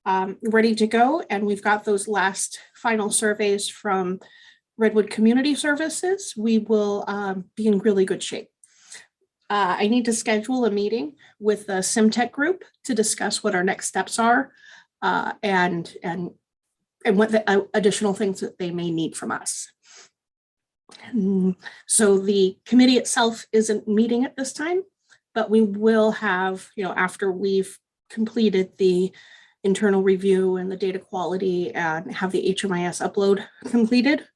Speaker 2: ready to go, and we've got those last final surveys from Redwood Community Services, we will be in really good shape. I need to schedule a meeting with the SimTech group to discuss what our next steps are and what the additional things that they may need from us. So the committee itself isn't meeting at this time, but we will have, after we've completed the internal review and the data quality and have the HMIS upload completed,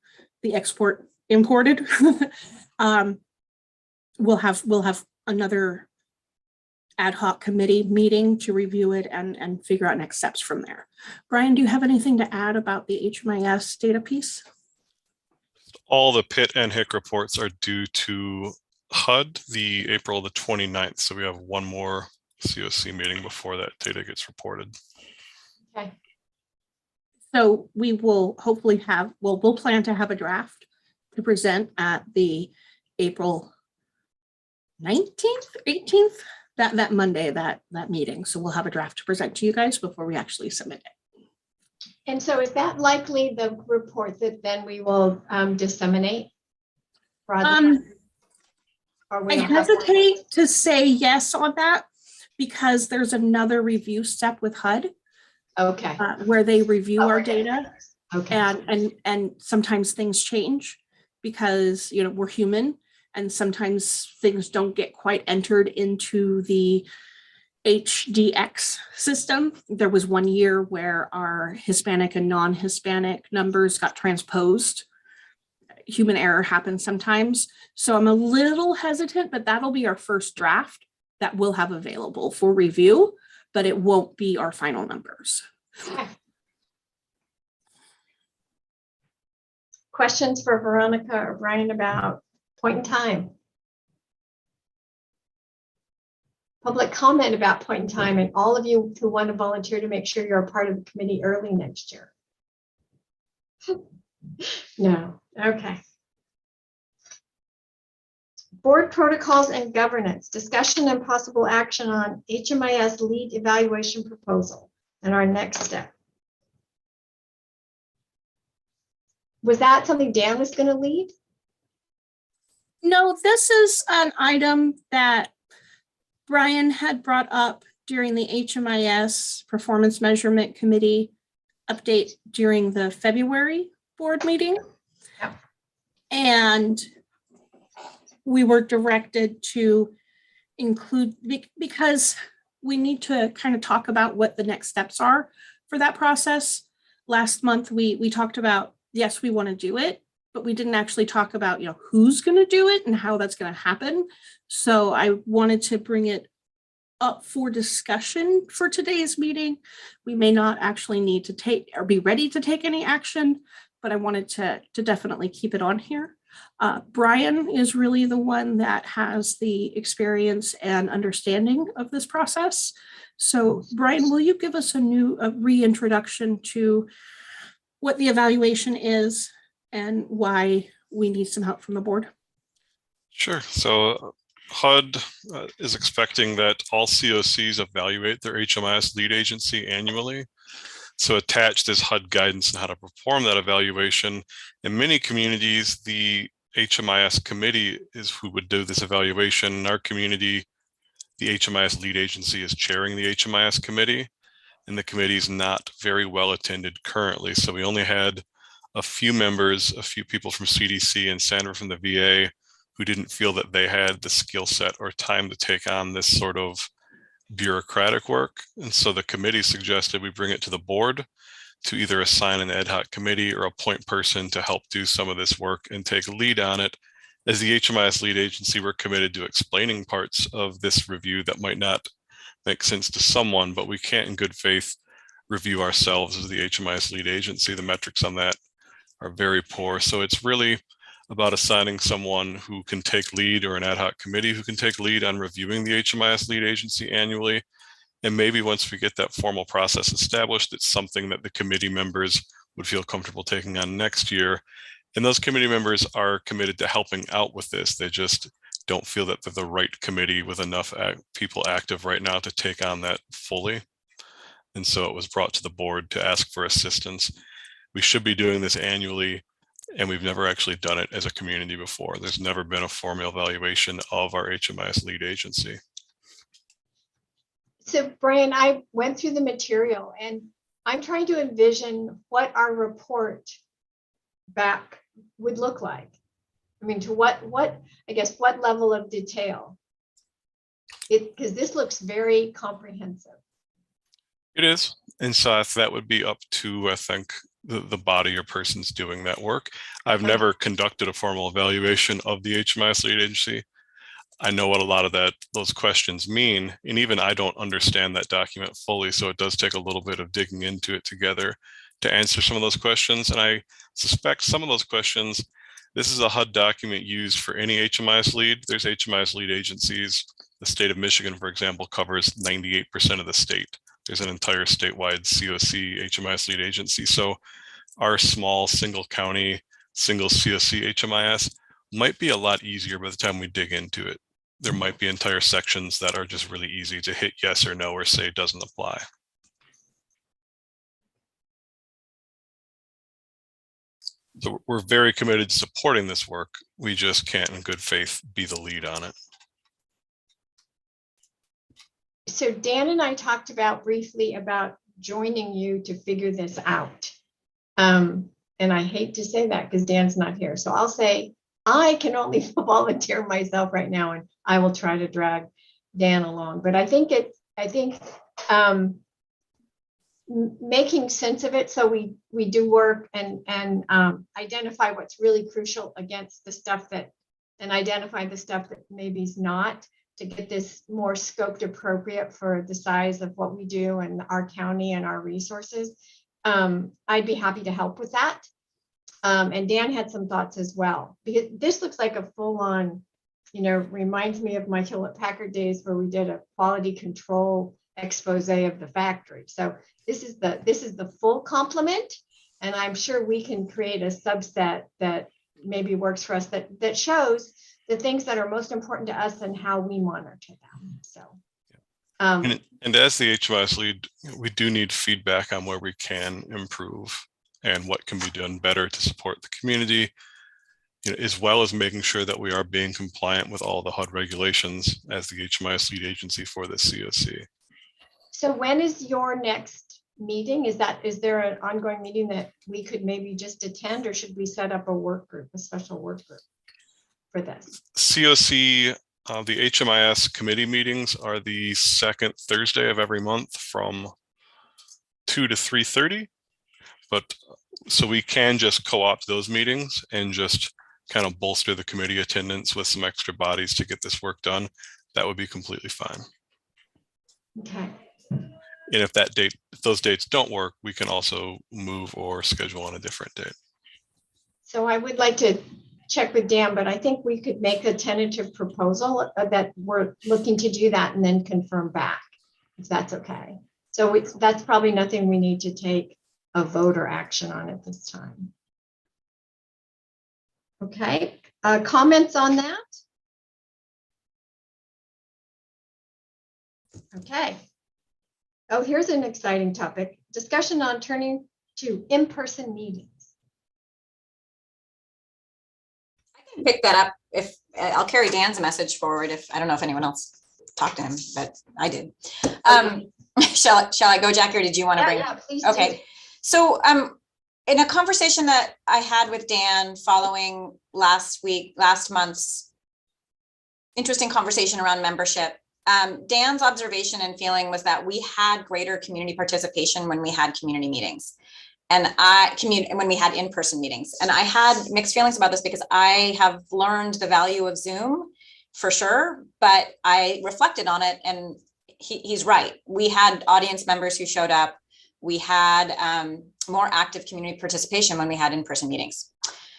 Speaker 2: the export imported, we'll have another ad hoc committee meeting to review it and figure out next steps from there. Brian, do you have anything to add about the HMIS data piece?
Speaker 13: All the PIT and HIC reports are due to HUD the April the 29th. So we have one more COC meeting before that data gets reported.
Speaker 1: Okay.
Speaker 2: So we will hopefully have, we'll plan to have a draft to present at the April 19th, 18th, that Monday, that meeting. So we'll have a draft to present to you guys before we actually submit it.
Speaker 1: And so is that likely the report that then we will disseminate?
Speaker 2: I hesitate to say yes on that because there's another review step with HUD.
Speaker 1: Okay.
Speaker 2: Where they review our data.
Speaker 1: Okay.
Speaker 2: And sometimes things change because, we're human and sometimes things don't get quite entered into the HDX system. There was one year where our Hispanic and non-Hispanic numbers got transposed. Human error happens sometimes. So I'm a little hesitant, but that'll be our first draft that we'll have available for review, but it won't be our final numbers.
Speaker 1: Okay. Questions for Veronica or Brian about point in time? Public comment about point in time, and all of you who want to volunteer to make sure you're a part of the committee early next year. No, okay. Board protocols and governance, discussion and possible action on HMIS lead evaluation proposal and our next step. Was that something Dan was going to lead?
Speaker 2: No, this is an item that Brian had brought up during the HMIS Performance Measurement Committee update during the February board meeting.
Speaker 1: Yep.
Speaker 2: And we were directed to include, because we need to kind of talk about what the next steps are for that process. Last month, we talked about, yes, we want to do it, but we didn't actually talk about, who's going to do it and how that's going to happen. So I wanted to bring it up for discussion for today's meeting. We may not actually need to take or be ready to take any action, but I wanted to definitely keep it on here. Brian is really the one that has the experience and understanding of this process. So Brian, will you give us a reintroduction to what the evaluation is and why we need some help from the board?
Speaker 13: Sure. So HUD is expecting that all COCs evaluate their HMIS lead agency annually. So attached is HUD guidance on how to perform that evaluation. In many communities, the HMIS committee is who would do this evaluation. In our community, the HMIS lead agency is chairing the HMIS committee, and the committee is not very well attended currently. So we only had a few members, a few people from CDC and Sandra from the VA who didn't feel that they had the skill set or time to take on this sort of bureaucratic work. And so the committee suggested we bring it to the board to either assign an ad hoc committee or appoint person to help do some of this work and take lead on it. As the HMIS lead agency, we're committed to explaining parts of this review that might not make sense to someone, but we can't in good faith review ourselves as the HMIS lead agency. The metrics on that are very poor. So it's really about assigning someone who can take lead, or an ad hoc committee who can take lead on reviewing the HMIS lead agency annually. And maybe once we get that formal process established, it's something that the committee members would feel comfortable taking on next year. And those committee members are committed to helping out with this. They just don't feel that they're the right committee with enough people active right now to take on that fully. And so it was brought to the board to ask for assistance. We should be doing this annually, and we've never actually done it as a community before. There's never been a formal evaluation of our HMIS lead agency.
Speaker 1: So Brian, I went through the material and I'm trying to envision what our report back would look like. I mean, to what level of detail? Because this looks very comprehensive.
Speaker 13: It is. And so that would be up to, I think, the body or persons doing that work. I've never conducted a formal evaluation of the HMIS lead agency. I know what a lot of those questions mean, and even I don't understand that document fully, so it does take a little bit of digging into it together to answer some of those questions. And I suspect some of those questions, this is a HUD document used for any HMIS lead. There's HMIS lead agencies. The state of Michigan, for example, covers 98% of the state. There's an entire statewide COC HMIS lead agency. So our small single county, single COC HMIS might be a lot easier by the time we dig into it. There might be entire sections that are just really easy to hit yes or no or say doesn't apply. So we're very committed to supporting this work. We just can't in good faith be the lead on it.
Speaker 1: So Dan and I talked briefly about joining you to figure this out. And I hate to say that because Dan's not here. So I'll say I can only volunteer myself right now, and I will try to drag Dan along. But I think making sense of it so we do work and identify what's really crucial against the stuff that, and identify the stuff that maybe is not, to get this more scoped appropriate for the size of what we do and our county and our resources. I'd be happy to help with that. And Dan had some thoughts as well, because this looks like a full-on, reminds me of my Hewlett-Packard days where we did a quality control expose of the factory. So this is the full complement. And I'm sure we can create a subset that maybe works for us that shows the things that are most important to us and how we monitor them. So.
Speaker 13: And as the HMIS lead, we do need feedback on where we can improve and what can be done better to support the community, as well as making sure that we are being compliant with all the HUD regulations as the HMIS lead agency for the COC.
Speaker 1: So when is your next meeting? Is there an ongoing meeting that we could maybe just attend, or should we set up a work group, a special work group for this?
Speaker 13: COC, the HMIS committee meetings are the second Thursday of every month from 2 to 3:30. But so we can just co-opt those meetings and just kind of bolster the committee attendance with some extra bodies to get this work done. That would be completely fine.
Speaker 1: Okay.
Speaker 13: And if those dates don't work, we can also move or schedule on a different date.
Speaker 1: So I would like to check with Dan, but I think we could make a tentative proposal that we're looking to do that and then confirm back, if that's okay. So that's probably nothing we need to take a vote or action on at this time. Okay, comments on that? Okay. Oh, here's an exciting topic. Discussion on turning to in-person meetings.
Speaker 10: I can pick that up if I'll carry Dan's message forward. If I don't know if anyone else talked to him, but I did. Shall I go, Jackie, or did you want to bring?
Speaker 1: Yeah, please
Speaker 10: okay.
Speaker 1: do.
Speaker 10: So in a conversation that I had with Dan following last month's interesting conversation around membership, Dan's observation and feeling was that we had greater community participation when we had community meetings and when we had in-person meetings. And I had mixed feelings about this because I have learned the value of Zoom for sure, but I reflected on it and he's right. We had audience members who showed up. We had more active community participation when we had in-person meetings.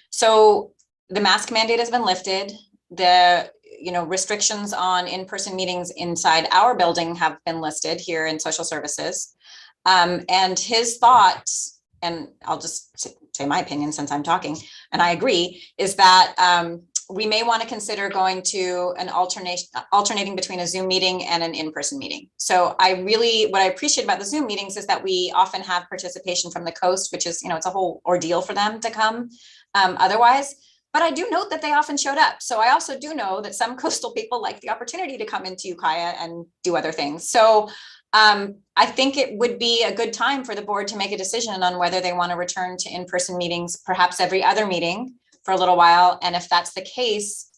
Speaker 10: So the mask mandate has been lifted. The restrictions on in-person meetings inside our building have been listed here in social services. And his thoughts, and I'll just say my opinion since I'm talking, and I agree, is that we may want to consider going to an alternating between a Zoom meeting and an in-person meeting. So what I appreciate about the Zoom meetings is that we often have participation from the coast, which is, it's a whole ordeal for them to come otherwise. But I do note that they often showed up. So I also do know that some coastal people like the opportunity to come into Ukiah and do other things. So I think it would be a good time for the board to make a decision on whether they want to return to in-person meetings, perhaps every other meeting for a little while. And if that's the case,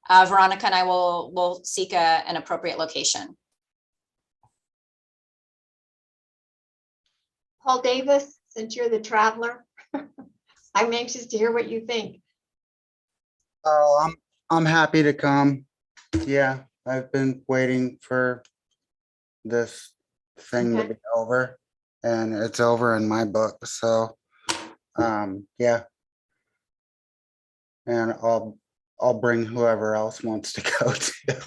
Speaker 10: Veronica and I will seek an appropriate location.
Speaker 1: Paul Davis, since you're the traveler, I'm anxious to hear what you think.
Speaker 14: Oh, I'm happy to come. Yeah, I've been waiting for this thing to be over, and it's over in my book. So, yeah, and I'll bring whoever else wants to go too.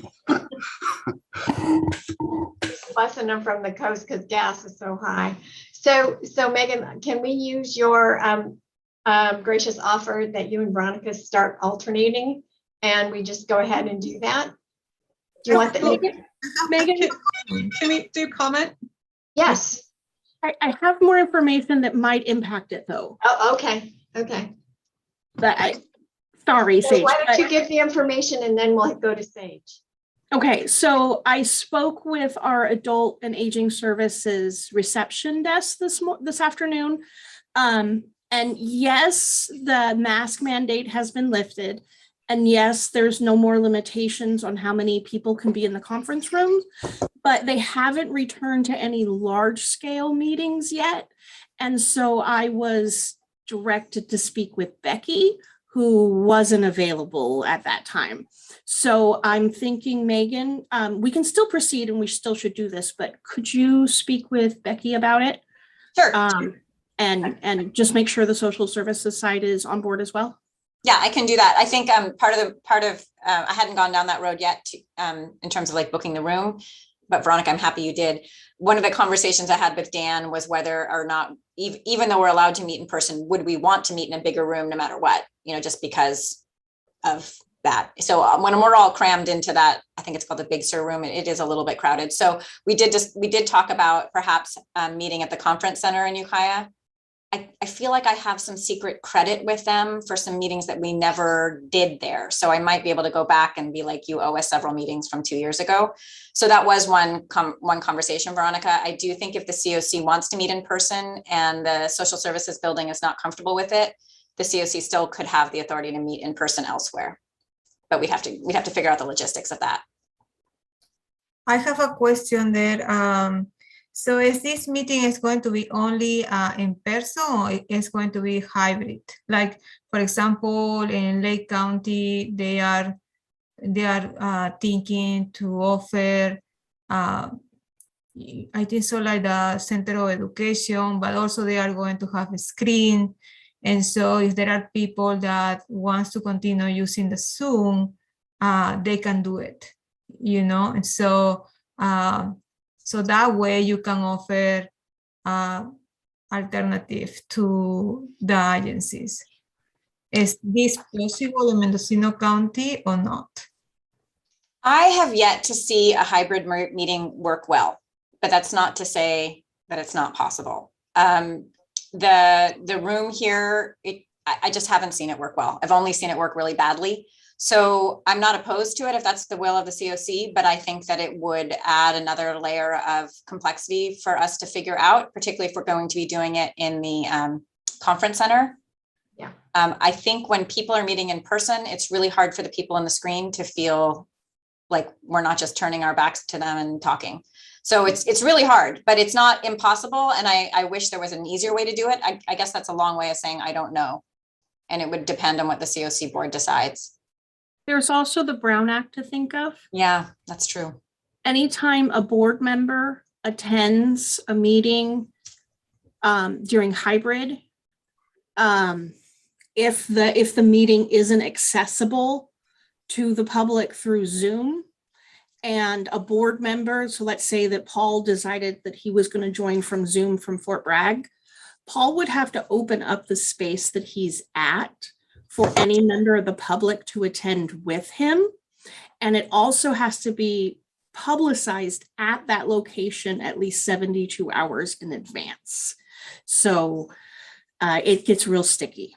Speaker 1: Lesson them from the coast because gas is so high. So Megan, can we use your gracious offer that you and Veronica start alternating and we just go ahead and do that? Do you want that?
Speaker 8: Megan, can we do comment?
Speaker 1: Yes.
Speaker 2: I have more information that might impact it though.
Speaker 1: Oh, okay. Okay.
Speaker 2: Sorry,
Speaker 1: So
Speaker 2: Sage.
Speaker 1: why don't you give the information and then we'll go to Sage.
Speaker 2: Okay, so I spoke with our adult and aging services reception desk this afternoon. And yes, the mask mandate has been lifted. And yes, there's no more limitations on how many people can be in the conference room, but they haven't returned to any large scale meetings yet. And so I was directed to speak with Becky, who wasn't available at that time. So I'm thinking, Megan, we can still proceed and we still should do this, but could you speak with Becky about it?
Speaker 10: Sure.
Speaker 2: And just make sure the social services side is on board as well.
Speaker 10: Yeah, I can do that. I think part of I hadn't gone down that road yet in terms of like booking the room. but Veronica, I'm happy you did. One of the conversations I had with Dan was whether or not, even though we're allowed to meet in person, would we want to meet in a bigger room no matter what, just because of that. So when we're all crammed into that, I think it's called the Big Sur room, it is a little bit crowded. So we did talk about perhaps meeting at the conference center in Ukiah. I feel like I have some secret credit with them for some meetings that we never did there. So I might be able to go back and be like, you owe us several meetings from 2 years ago. So that was one conversation, Veronica. I do think if the COC wants to meet in person and the social services building is not comfortable with it, the COC still could have the authority to meet in person elsewhere. But we'd have to figure out the logistics of that.
Speaker 15: I have a question there. So is this meeting is going to be only in person, or it's going to be hybrid? Like, for example, in Lake County, they are thinking to offer, I think so, like the Center of Education, but also they are going to have a screen. And so if there are people that wants to continue using the Zoom, they can do it, and so so that way you can offer alternative to the agencies. Is this possible in Mendocino County or not?
Speaker 10: I have yet to see a hybrid meeting work well, but that's not to say that it's not possible. The room here, I just haven't seen it work well. I've only seen it work really badly. So I'm not opposed to it if that's the will of the COC, but I think that it would add another layer of complexity for us to figure out, particularly if we're going to be doing it in the conference center.
Speaker 1: Yeah.
Speaker 10: I think when people are meeting in person, it's really hard for the people on the screen to feel like we're not just turning our backs to them and talking. So it's really hard, but it's not impossible. And I wish there was an easier way to do it. I guess that's a long way of saying I don't know. And it would depend on what the COC board decides.
Speaker 2: There's also the Brown Act to think of.
Speaker 10: Yeah, that's true.
Speaker 2: Anytime a board member attends a meeting during hybrid, if the meeting isn't accessible to the public through Zoom, and a board member, so let's say that Paul decided that he was going to join from Zoom from Fort Bragg, Paul would have to open up the space that he's at for any member of the public to attend with him. And it also has to be publicized at that location at least 72 hours in advance. So it gets real sticky.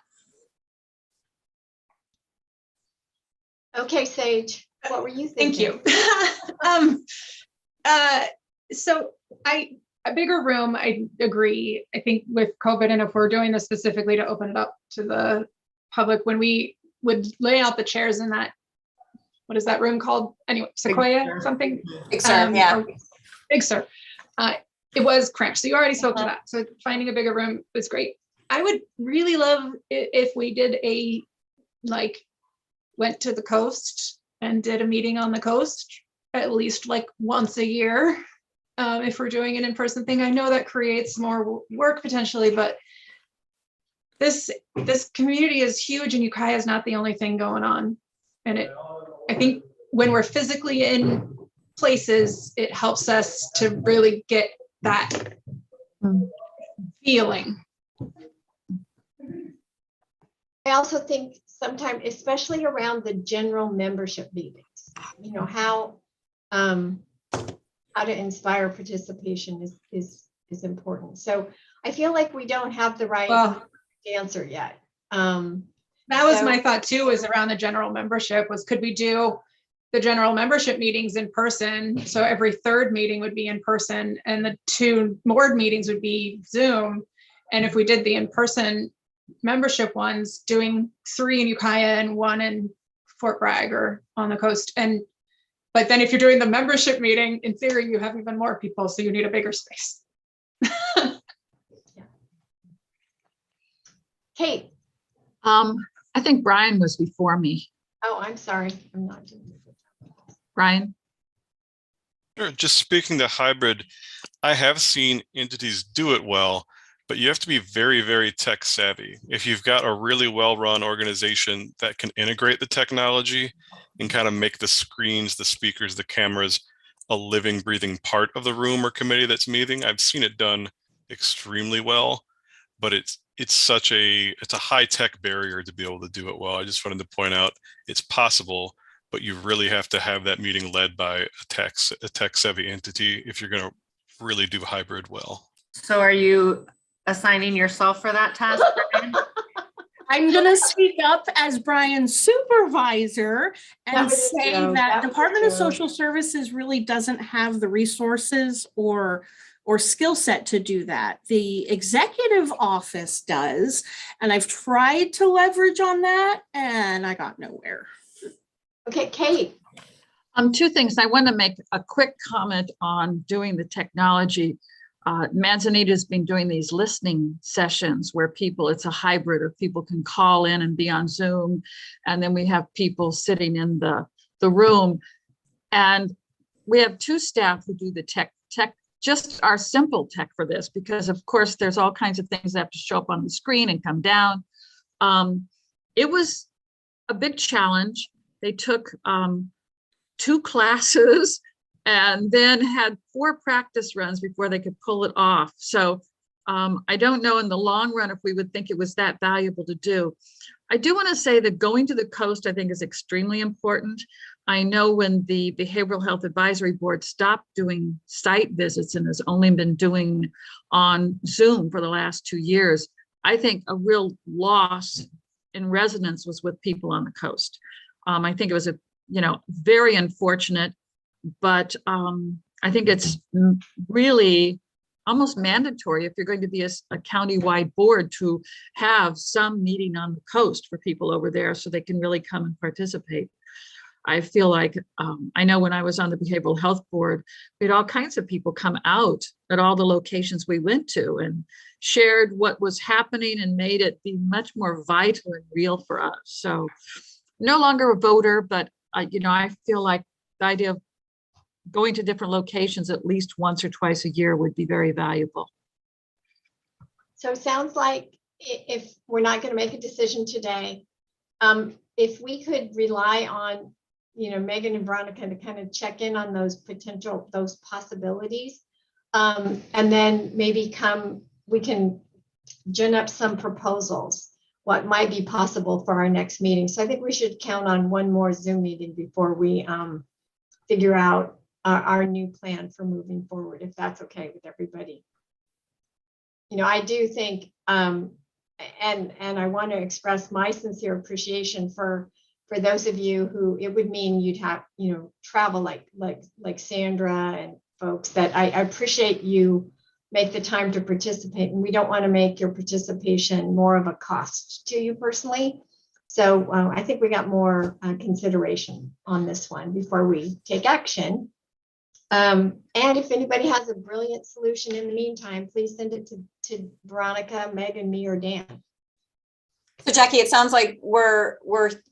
Speaker 1: Okay, Sage, what were you thinking?
Speaker 8: Thank you. So a bigger room, I agree. I think with COVID, and if we're doing this specifically to open it up to the public, when we would lay out the chairs in that, what is that room called? Anyway, Sequoia something?
Speaker 10: Big Sur, yeah.
Speaker 8: Big Sur. It was cramped. So you already spoke to that. So finding a bigger room was great. I would really love if we did went to the coast and did a meeting on the coast at least like once a year. If we're doing an in-person thing, I know that creates more work potentially, but this community is huge and Ukiah is not the only thing going on. And I think when we're physically in places, it helps us to really get that feeling.
Speaker 1: I also think sometimes, especially around the general membership meetings, how to inspire participation is important. So I feel like we don't have the right answer yet.
Speaker 8: That was my thought too, is around the general membership was, could we do the general membership meetings in person? So every third meeting would be in person and the 2 board meetings would be Zoom. And if we did the in-person membership ones, doing 3 in Ukiah and 1 in Fort Bragg or on the coast. But then if you're doing the membership meeting, in theory, you have even more people, so you need a bigger space.
Speaker 1: Kate.
Speaker 5: I think Brian was before me.
Speaker 1: Oh, I'm sorry. I'm not doing it.
Speaker 5: Brian?
Speaker 13: Sure. Just speaking to hybrid, I have seen entities do it well, but you have to be very, very tech savvy. If you've got a really well-run organization that can integrate the technology and kind of make the screens, the speakers, the cameras a living, breathing part of the room or committee that's meeting. I've seen it done extremely well, but it's a high tech barrier to be able to do it well. I just wanted to point out it's possible, but you really have to have that meeting led by a tech savvy entity if you're going to really do hybrid well.
Speaker 7: So are you assigning yourself for that task, Brian?
Speaker 2: I'm gonna speak up as Brian's supervisor
Speaker 1: That
Speaker 2: and
Speaker 1: was a
Speaker 2: say
Speaker 1: joke.
Speaker 2: that
Speaker 1: That was a
Speaker 2: Department of
Speaker 1: joke.
Speaker 2: Social Services really doesn't have the resources or skill set to do that. The executive office does, and I've tried to leverage on that and I got nowhere.
Speaker 1: Okay, Kate.
Speaker 5: Two things. I want to make a quick comment on doing the technology. Manzanita's been doing these listening sessions where it's a hybrid, or people can call in and be on Zoom. And then we have people sitting in the room. And we have 2 staff who do the tech, just our simple tech for this, because of course there's all kinds of things that have to show up on the screen and come down. It was a big challenge. They took 2 classes and then had 4 practice runs before they could pull it off. So I don't know in the long run if we would think it was that valuable to do. I do want to say that going to the coast, I think, is extremely important. I know when the Behavioral Health Advisory Board stopped doing site visits and has only been doing on Zoom for the last 2 years, I think a real loss in resonance was with people on the coast. I think it was very unfortunate, but I think it's really almost mandatory if you're going to be a county-wide board to have some meeting on the coast for people over there so they can really come and participate. I feel like, I know when I was on the Behavioral Health Board, we had all kinds of people come out at all the locations we went to and shared what was happening and made it be much more vital and real for us. So no longer a voter, but I feel like the idea of going to different locations at least once or twice a year would be very valuable.
Speaker 1: So it sounds like if we're not going to make a decision today, if we could rely on, Megan and Veronica to kind of check in on those possibilities, and then maybe we can gin up some proposals, what might be possible for our next meeting. So I think we should count on one more Zoom meeting before we figure out our new plan for moving forward, if that's okay with everybody. I do think, and I want to express my sincere appreciation for those of you who it would mean you'd have, travel like Sandra and folks, that I appreciate you make the time to participate, and we don't want to make your participation more of a cost to you personally. So I think we got more consideration on this one before we take action. And if anybody has a brilliant solution in the meantime, please send it to Veronica, Megan, me, or Dan.
Speaker 10: So Jackie, it sounds like we're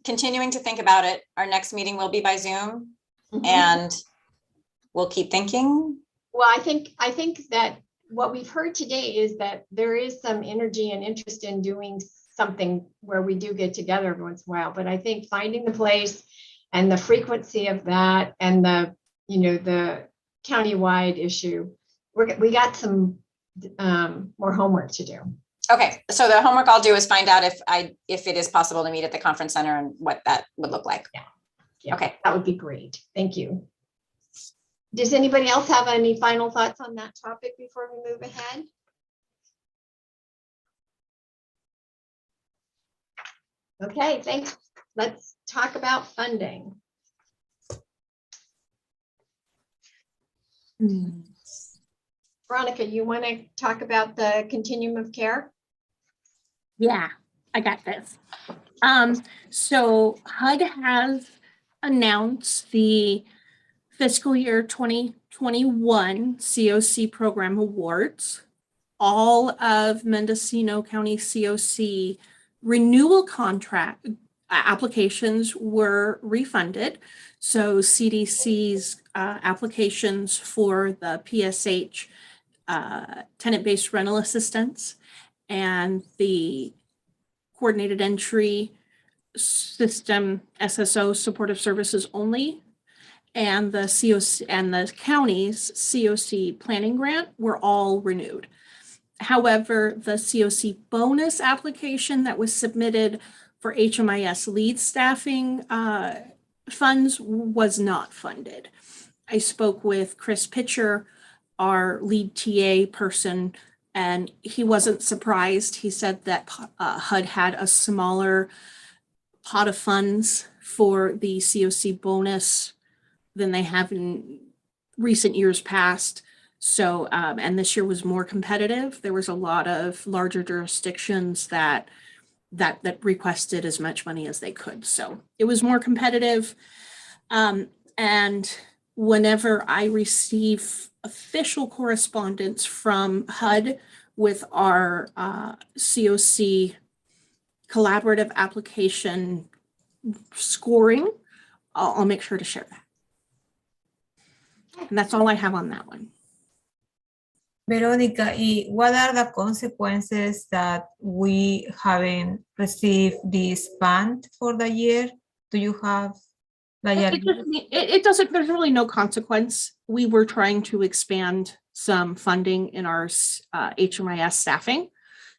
Speaker 10: continuing to think about it. Our next meeting will be by Zoom, and we'll keep thinking.
Speaker 1: Well, I think that what we've heard today is that there is some energy and interest in doing something where we do get together every once in a while. But I think finding the place and the frequency of that and the countywide issue, we got some more homework to do.
Speaker 10: Okay, so the homework I'll do is find out if it is possible to meet at the conference center and what that would look like.
Speaker 1: Yeah.
Speaker 10: Okay,
Speaker 1: that would be great. Thank you. Does anybody else have any final thoughts on that topic before we move ahead? Okay, thanks. Let's talk about funding. Veronica, you want to talk about the continuum of care?
Speaker 2: Yeah, I got this. So HUD has announced the fiscal year 2021 COC program awards. All of Mendocino County COC renewal contract applications were refunded. So CDC's applications for the PSH tenant-based rental assistance and the coordinated entry system SSO supportive services only, and the COC and the county's COC planning grant were all renewed. However, the COC bonus application that was submitted for HMIS lead staffing funds was not funded. I spoke with Chris Pitcher, our lead TA person, and he wasn't surprised. He said that HUD had a smaller pot of funds for the COC bonus than they have in recent years past. So, and this year was more competitive. There was a lot of larger jurisdictions that requested as much money as they could. So it was more competitive. And whenever I receive official correspondence from HUD with our COC collaborative application scoring, I'll make sure to share that. And that's all I have on that one.
Speaker 15: Veronica, what are the consequences that we haven't received this fund for the year? Do you have
Speaker 2: It doesn't, there's really no consequence. We were trying to expand some funding in our HMIS staffing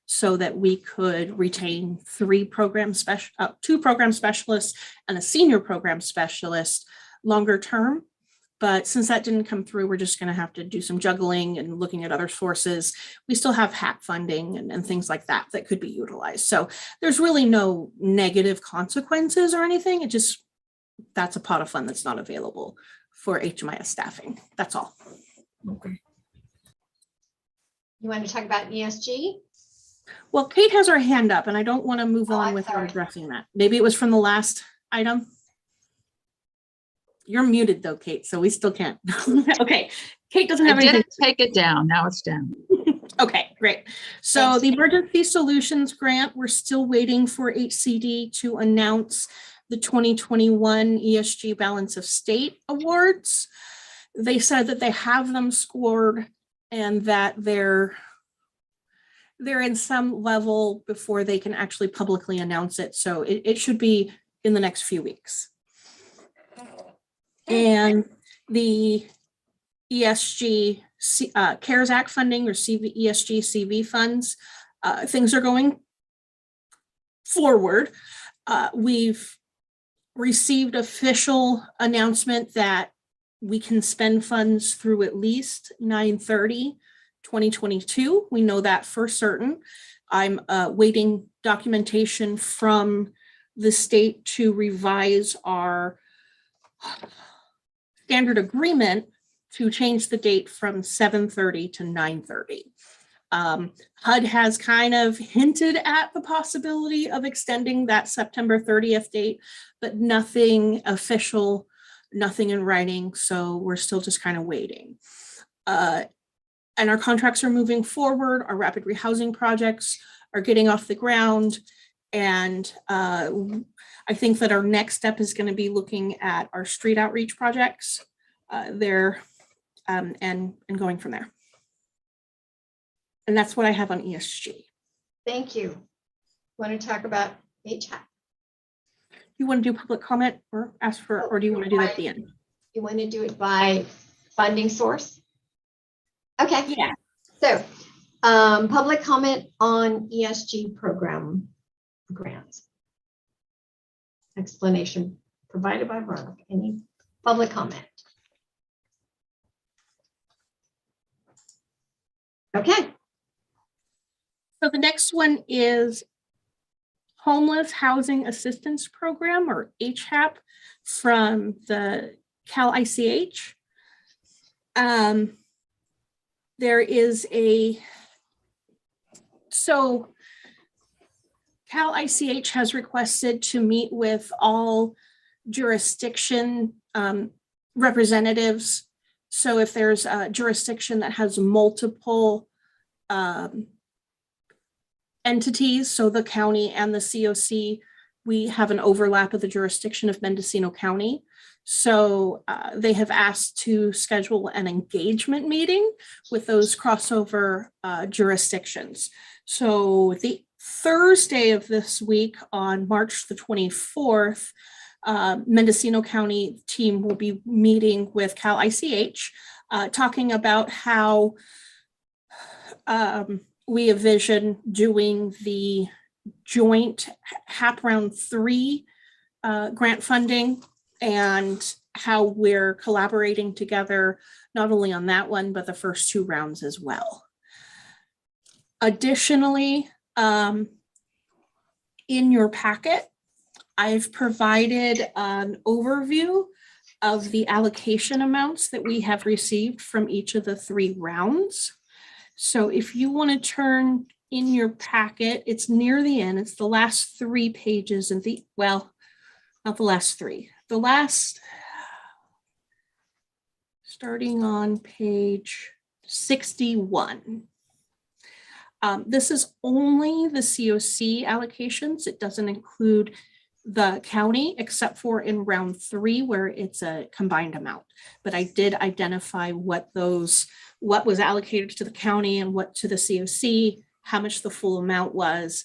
Speaker 2: so that we could retain two program specialists and a senior program specialist longer term. But since that didn't come through, we're just going to have to do some juggling and looking at other sources. We still have HAP funding and things like that that could be utilized. So there's really no negative consequences or anything. It just, that's a pot of fund that's not available for HMIS staffing. That's all.
Speaker 15: Okay.
Speaker 1: You want to talk about ESG?
Speaker 2: Well, Kate has her hand up and I don't want to move on with her addressing that. Maybe it was from the last item. You're muted though, Kate, so we still can't. Okay, Kate doesn't have
Speaker 5: I
Speaker 2: anything.
Speaker 5: didn't take it down. Now it's down.
Speaker 2: Okay, great. So the Emergency Solutions Grant, we're still waiting for HCD to announce the 2021 ESG Balance of State Awards. They said that they have them scored and that they're in some level before they can actually publicly announce it. So it should be in the next few weeks. And the ESG CARES Act funding or ESG CV funds, things are going forward. We've received official announcement that we can spend funds through at least 9/30/2022. We know that for certain. I'm waiting documentation from the state to revise our standard agreement to change the date from 7/30 to 9/30. HUD has kind of hinted at the possibility of extending that September 30th date, but nothing official, nothing in writing. So we're still just kind of waiting. And our contracts are moving forward. Our rapid rehousing projects are getting off the ground. And I think that our next step is going to be looking at our street outreach projects there and going from there. And that's what I have on ESG.
Speaker 1: Thank you. Want to talk about HAP?
Speaker 2: You want to do public comment or ask for, or do you want to do that at the end?
Speaker 1: You want to do it by funding source? Okay.
Speaker 2: Yeah.
Speaker 1: So public comment on ESG program grants. Explanation provided by Veronica. Any public comment? Okay.
Speaker 2: So the next one is Homeless Housing Assistance Program, or HHAP, from the Cal ICH. There is so Cal ICH has requested to meet with all jurisdiction representatives. So if there's a jurisdiction that has multiple entities, so the county and the COC, we have an overlap of the jurisdiction of Mendocino County. So they have asked to schedule an engagement meeting with those crossover jurisdictions. So the Thursday of this week on March the 24th, Mendocino County team will be meeting with Cal ICH, talking about how we envision doing the joint HAP round 3 grant funding, and how we're collaborating together, not only on that one, but the first 2 rounds as well. Additionally, in your packet, I've provided an overview of the allocation amounts that we have received from each of the 3 rounds. So if you want to turn in your packet, it's near the end. It's the last 3 pages of the, well, not the last 3. The last, starting on page 61. This is only the COC allocations. It doesn't include the county, except for in round 3, where it's a combined amount. But I did identify what was allocated to the county and what to the COC, how much the full amount was.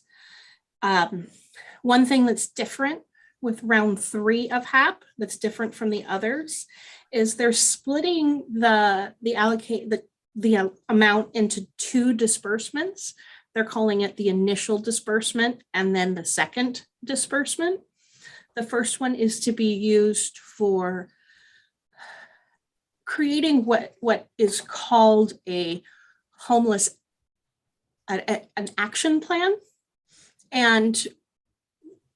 Speaker 2: One thing that's different with round 3 of HAP, that's different from the others, is they're splitting the amount into 2 disbursements. They're calling it the initial disbursement and then the second disbursement. The first one is to be used for creating what is called an action plan. And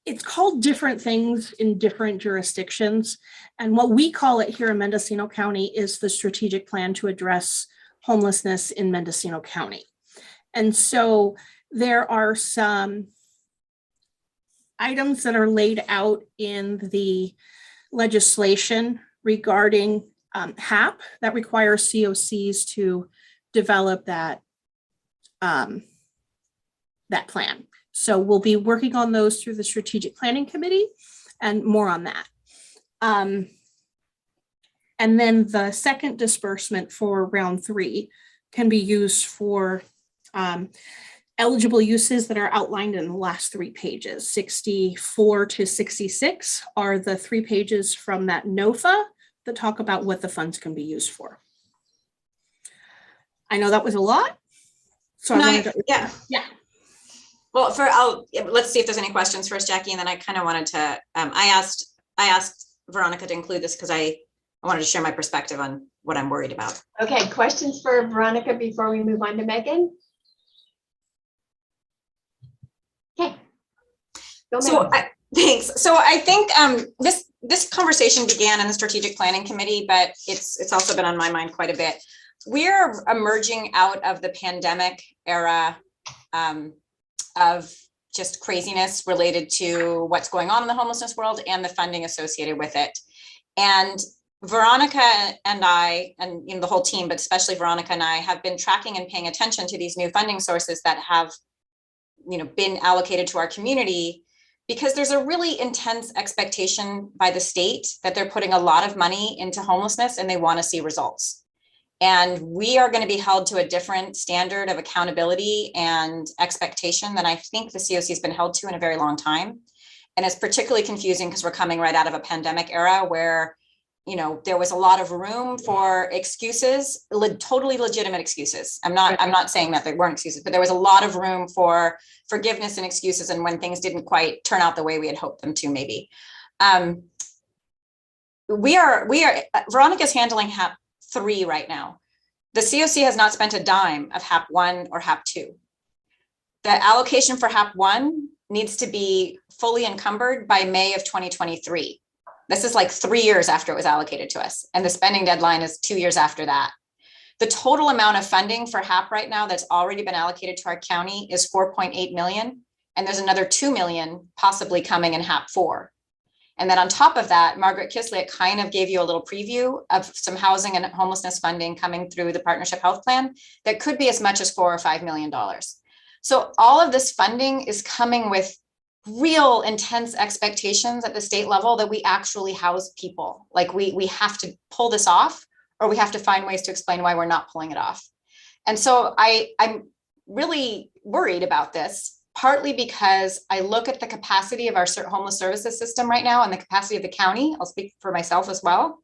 Speaker 2: it's called different things in different jurisdictions. And what we call it here in Mendocino County is the strategic plan to address homelessness in Mendocino County. And so there are some items that are laid out in the legislation regarding HAP that requires COCs to develop that plan. So we'll be working on those through the Strategic Planning Committee, and more on that. And then the second disbursement for round 3 can be used for eligible uses that are outlined in the last 3 pages. 64 to 66 are the 3 pages from that NOFA that talk about what the funds can be used for. I know that was a lot. So
Speaker 10: Yeah. Well, let's see if there's any questions first, Jackie, and then I kind of wanted to, I asked Veronica to include this because I wanted to share my perspective on what I'm worried about.
Speaker 1: Okay, questions for Veronica before we move on to Megan? Okay.
Speaker 10: Thanks. So I think this conversation began in the Strategic Planning Committee, but it's also been on my mind quite a bit. We're emerging out of the pandemic era of just craziness related to what's going on in the homelessness world and the funding associated with it. And Veronica and I, and the whole team, but especially Veronica and I, have been tracking and paying attention to these new funding sources that have been allocated to our community, because there's a really intense expectation by the state that they're putting a lot of money into homelessness and they want to see results. And we are going to be held to a different standard of accountability and expectation than I think the COC has been held to in a very long time. And it's particularly confusing because we're coming right out of a pandemic era where, there was a lot of room for excuses, totally legitimate excuses. I'm not saying that there weren't excuses, but there was a lot of room for forgiveness and excuses. And when things didn't quite turn out the way we had hoped them to, maybe. Veronica's handling HAP 3 right now. The COC has not spent a dime of HAP 1 or HAP 2. The allocation for HAP 1 needs to be fully encumbered by May of 2023. This is like 3 years after it was allocated to us. And the spending deadline is 2 years after that. The total amount of funding for HAP right now that's already been allocated to our county is 4.8 million. And there's another 2 million possibly coming in HAP 4. And then on top of that, Margaret Kislyak kind of gave you a little preview of some housing and homelessness funding coming through the Partnership Health Plan that could be as much as $4 or $5 million. So all of this funding is coming with real intense expectations at the state level that we actually house people. Like we have to pull this off, or we have to find ways to explain why we're not pulling it off. And so I'm really worried about this partly because I look at the capacity of our homeless services system right now and the capacity of the county. I'll speak for myself as well.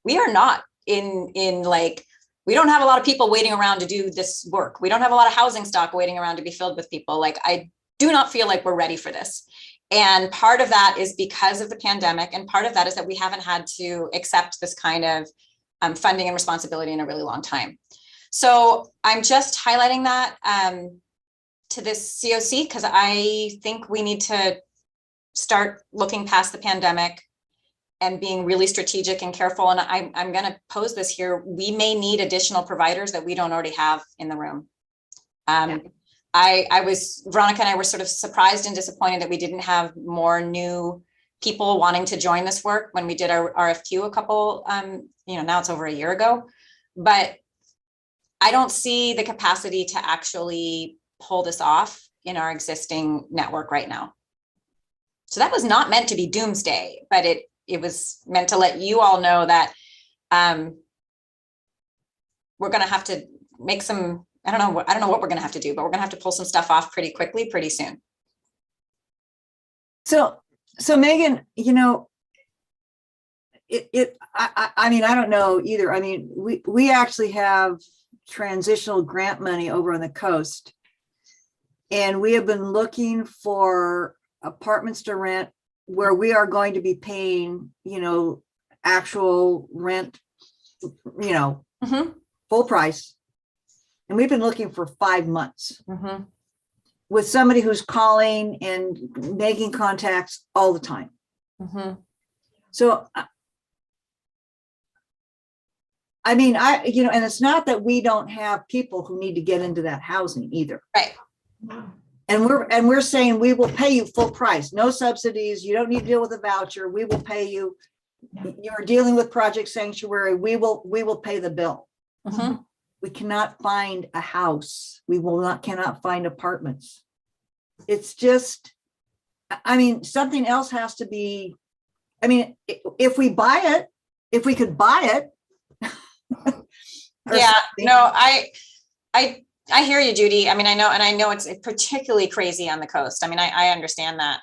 Speaker 10: We are not in like, we don't have a lot of people waiting around to do this work. We don't have a lot of housing stock waiting around to be filled with people. Like, I do not feel like we're ready for this. And part of that is because of the pandemic. And part of that is that we haven't had to accept this kind of funding and responsibility in a really long time. So I'm just highlighting that to this COC because I think we need to start looking past the pandemic and being really strategic and careful. And I'm going to pose this here. We may need additional providers that we don't already have in the room. Veronica and I were sort of surprised and disappointed that we didn't have more new people wanting to join this work when we did our RFQ a couple, now it's over a year ago, but I don't see the capacity to actually pull this off in our existing network right now. So that was not meant to be doomsday, but it was meant to let you all know that we're going to have to make some, I don't know what we're going to have to do, but we're going to have to pull some stuff off pretty quickly, pretty soon.
Speaker 9: So Megan, I mean, I don't know either. I mean, we actually have transitional grant money over on the coast, and we have been looking for apartments to rent where we are going to be paying, actual rent, full price. And we've been looking for 5 months with somebody who's calling and making contacts all the time. So, I mean, and it's not that we don't have people who need to get into that housing either.
Speaker 10: Right.
Speaker 9: And we're saying we will pay you full price, no subsidies. You don't need to deal with a voucher. We will pay you. You're dealing with Project Sanctuary. We will pay the bill. We cannot find a house. We cannot find apartments. It's just, I mean, something else has to be. I mean, if we could buy it.
Speaker 10: Yeah, no, I hear you, Judy. I mean, I know it's particularly crazy on the coast. I mean, I understand that.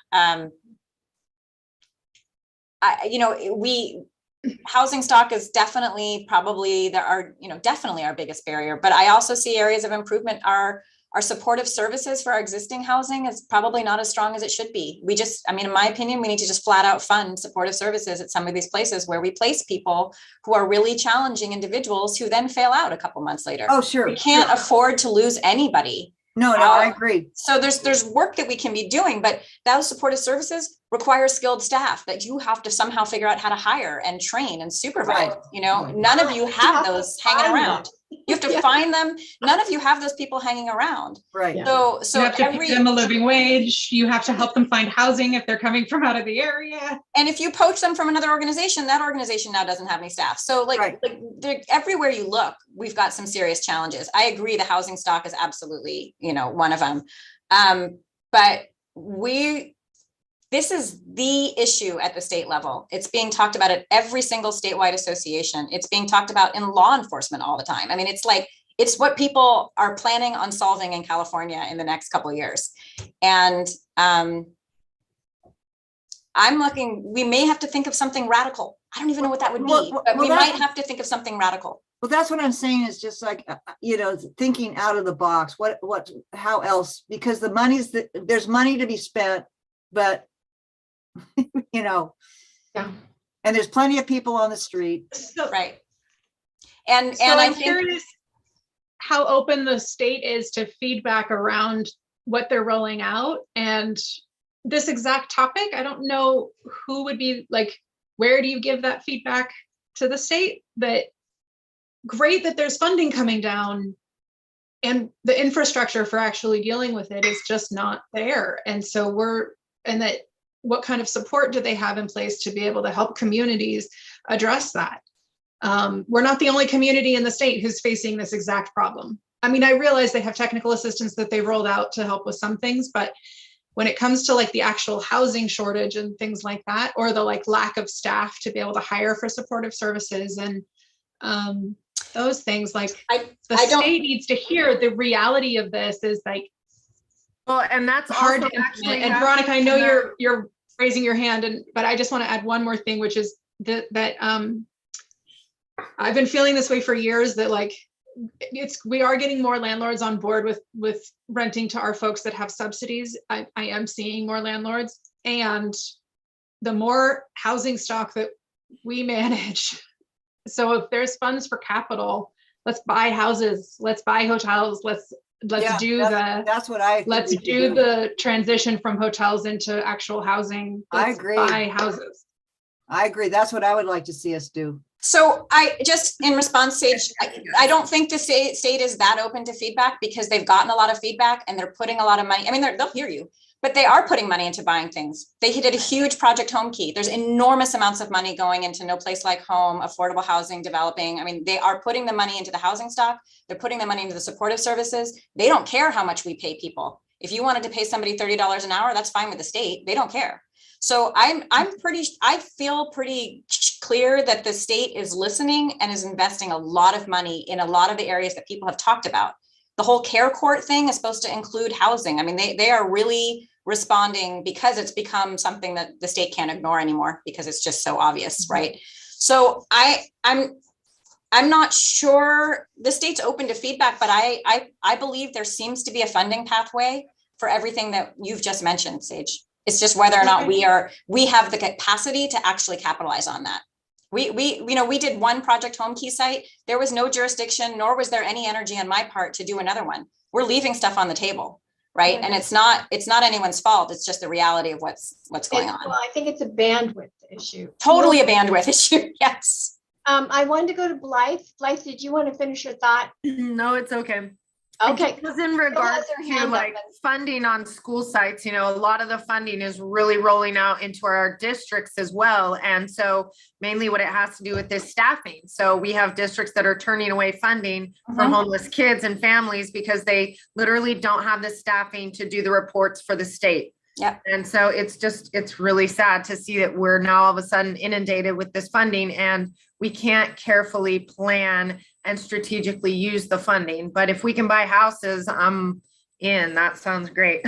Speaker 10: Housing stock is definitely definitely our biggest barrier, but I also see areas of improvement. Our supportive services for our existing housing is probably not as strong as it should be. In my opinion, we need to just flat out fund supportive services at some of these places where we place people who are really challenging individuals who then fail out a couple months later.
Speaker 9: Oh, sure.
Speaker 10: We can't afford to lose anybody.
Speaker 9: No, I agree.
Speaker 10: So there's work that we can be doing, but those supportive services require skilled staff that you have to somehow figure out how to hire and train and supervise.
Speaker 9: Right.
Speaker 10: None of you have those hanging around. You have to find them. None of you have those people hanging around.
Speaker 9: Right.
Speaker 10: So
Speaker 8: you have to pay them a living wage. You have to help them find housing if they're coming from out of the area.
Speaker 10: And if you poach them from another organization, that organization now doesn't have any staff. So everywhere you look, we've got some serious challenges. I agree. The housing stock is absolutely, one of them. But this is the issue at the state level. It's being talked about at every single statewide association. It's being talked about in law enforcement all the time. I mean, it's what people are planning on solving in California in the next couple of years. And we may have to think of something radical. I don't even know what that would be, but we might have to think of something radical.
Speaker 9: Well, that's what I'm saying is just like, thinking out of the box. How else? Because there's money to be spent, but and there's plenty of people on the street.
Speaker 10: Right.
Speaker 8: And I'm curious how open the state is to feedback around what they're rolling out. And this exact topic, I don't know who would be where do you give that feedback to the state? But great that there's funding coming down and the infrastructure for actually dealing with it is just not there. And so what kind of support do they have in place to be able to help communities address that? We're not the only community in the state who's facing this exact problem. I mean, I realize they have technical assistance that they rolled out to help with some things, but when it comes to the actual housing shortage and things like that, or the lack of staff to be able to hire for supportive services and those things, the state needs to hear the reality of this is
Speaker 7: Well, and that's
Speaker 8: hard
Speaker 7: also
Speaker 8: to implement.
Speaker 7: actually.
Speaker 8: And Veronica, I know you're raising your hand, but I just want to add one more thing, which is that I've been feeling this way for years, that like we are getting more landlords on board with renting to our folks that have subsidies. I am seeing more landlords, and the more housing stock that we manage. So if there's funds for capital, let's buy houses, let's buy hotels, let's
Speaker 9: Yeah,
Speaker 8: do
Speaker 9: that's what I think
Speaker 8: let's
Speaker 9: we should
Speaker 8: do the transition from hotels into actual housing.
Speaker 9: I
Speaker 8: Let's
Speaker 9: agree.
Speaker 8: buy houses.
Speaker 9: I agree. That's what I would like to see us do.
Speaker 10: So I just, in response, Sage, I don't think the state is that open to feedback, because they've gotten a lot of feedback and they're putting a lot of money. I mean, they'll hear you, but they are putting money into buying things. They did a huge Project Home Key. There's enormous amounts of money going into No Place Like Home, affordable housing, developing. I mean, they are putting the money into the housing stock. They're putting the money into the supportive services. They don't care how much we pay people. If you wanted to pay somebody $30 an hour, that's fine with the state. They don't care. So I feel pretty clear that the state is listening and is investing a lot of money in a lot of the areas that people have talked about. The whole care court thing is supposed to include housing. I mean, they are really responding, because it's become something that the state can't ignore anymore, because it's just so obvious, right? So I'm not sure the state's open to feedback, but I believe there seems to be a funding pathway for everything that you've just mentioned, Sage. It's just whether or not we have the capacity to actually capitalize on that. We did one Project Home Key site. There was no jurisdiction, nor was there any energy on my part to do another one. We're leaving stuff on the table, right? And it's not anyone's fault. It's just the reality of what's going on.
Speaker 1: Well, I think it's a bandwidth issue.
Speaker 10: Totally a bandwidth issue. Yes.
Speaker 1: I wanted to go to Blythe. Blythe, did you want to finish your thought?
Speaker 7: No, it's okay.
Speaker 1: Okay.
Speaker 7: It was in regards to like funding on school sites. A lot of the funding is really rolling out into our districts as well. And so mainly what it has to do with is staffing. So we have districts that are turning away funding for homeless kids and families because they literally don't have the staffing to do the reports for the state.
Speaker 10: Yeah.
Speaker 7: And so it's really sad to see that we're now all of a sudden inundated with this funding, and we can't carefully plan and strategically use the funding. But if we can buy houses, I'm in. That sounds great.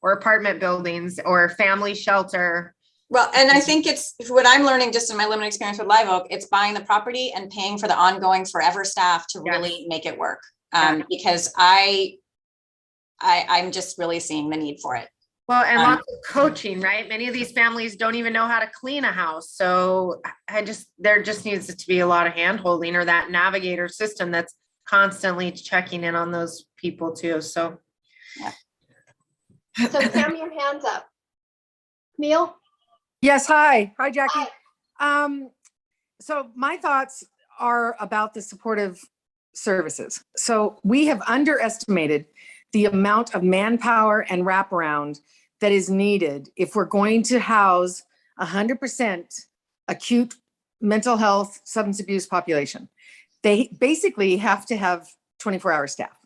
Speaker 7: Or apartment buildings or family shelter.
Speaker 10: Well, and I think it's what I'm learning just in my limited experience with Live Oak. It's buying the property and paying for the ongoing forever staff to really make it work. Because I'm just really seeing the need for it.
Speaker 7: Well, and lots of coaching, right? Many of these families don't even know how to clean a house. So there just needs to be a lot of hand holding, or that navigator system that's constantly checking in on those people too. So,
Speaker 10: yeah.
Speaker 1: So Pam, your hands up. Neil?
Speaker 16: Yes, hi. Hi, Jackie. So my thoughts are about the supportive services. So we have underestimated the amount of manpower and wraparound that is needed if we're going to house 100% acute mental health, substance abuse population. They basically have to have 24-hour staff.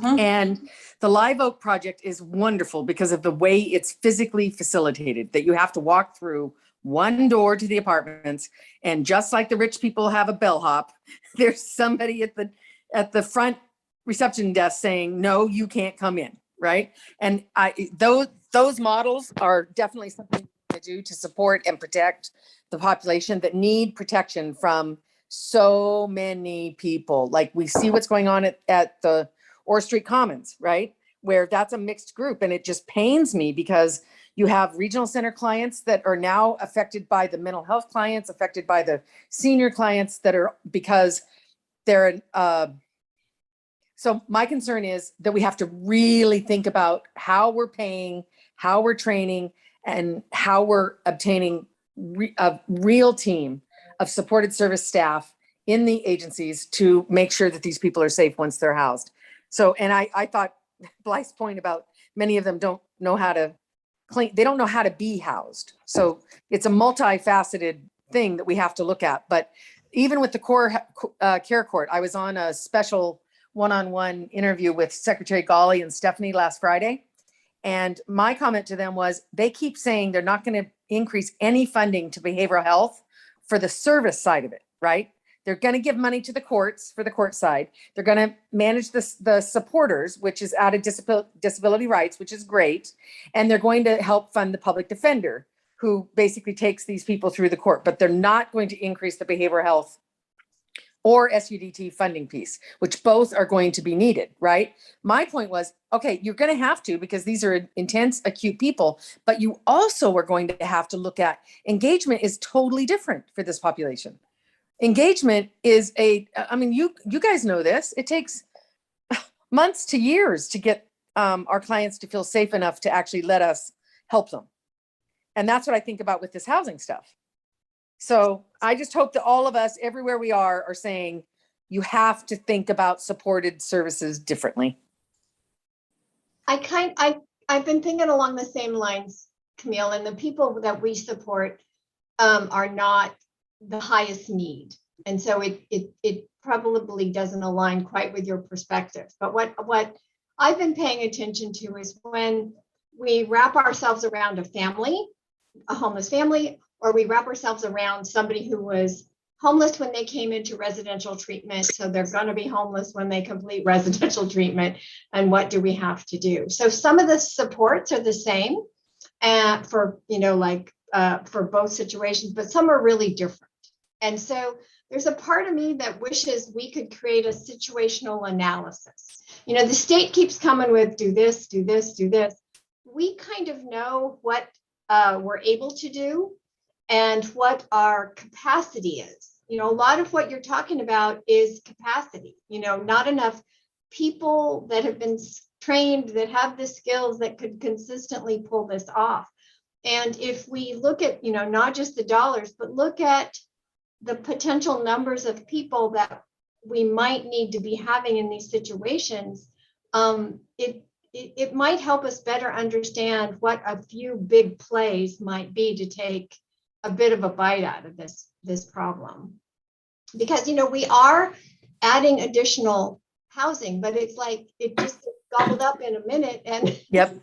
Speaker 16: And the Live Oak project is wonderful because of the way it's physically facilitated, that you have to walk through one door to the apartments, and just like the rich people have a bellhop, there's somebody at the front reception desk saying, no, you can't come in, right? And those models are definitely something to do to support and protect the population that need protection from so many people. Like we see what's going on at the Orr Street Commons, right? Where that's a mixed group. And it just pains me because you have regional center clients that are now affected by the mental health clients, affected by the senior clients that are, because they're, so my concern is that we have to really think about how we're paying, how we're training, and how we're obtaining a real team of supported service staff in the agencies to make sure that these people are safe once they're housed. So, and I thought Blythe's point about many of them don't know how to clean, they don't know how to be housed. So it's a multifaceted thing that we have to look at. But even with the care court, I was on a special one-on-one interview with Secretary Ghali and Stephanie last Friday. And my comment to them was, they keep saying they're not going to increase any funding to behavioral health for the service side of it, right? They're going to give money to the courts for the court side. They're going to manage the supporters, which is out of disability rights, which is great. And they're going to help fund the public defender, who basically takes these people through the court, but they're not going to increase the behavioral health or SUDT funding piece, which both are going to be needed, right? My point was, okay, you're going to have to, because these are intense, acute people, but you also are going to have to look at engagement is totally different for this population. Engagement is I mean, you guys know this, it takes months to years to get our clients to feel safe enough to actually let us help them. And that's what I think about with this housing stuff. So I just hope that all of us, everywhere we are saying, you have to think about supported services differently.
Speaker 1: I've been thinking along the same lines, Camille, and the people that we support are not the highest need. And so it probably doesn't align quite with your perspective. But what I've been paying attention to is when we wrap ourselves around a family, a homeless family, or we wrap ourselves around somebody who was homeless when they came into residential treatment. So they're going to be homeless when they complete residential treatment. And what do we have to do? So some of the supports are the same for, for both situations, but some are really different. And so there's a part of me that wishes we could create a situational analysis. The state keeps coming with do this, do this, do this. We kind of know what we're able to do and what our capacity is. A lot of what you're talking about is capacity, not enough people that have been trained, that have the skills that could consistently pull this off. And if we look at, not just the dollars, but look at the potential numbers of people that we might need to be having in these situations, it might help us better understand what a few big plays might be to take a bit of a bite out of this problem. Because, we are adding additional housing, but it's like it just gets gobbled up in a minute and, and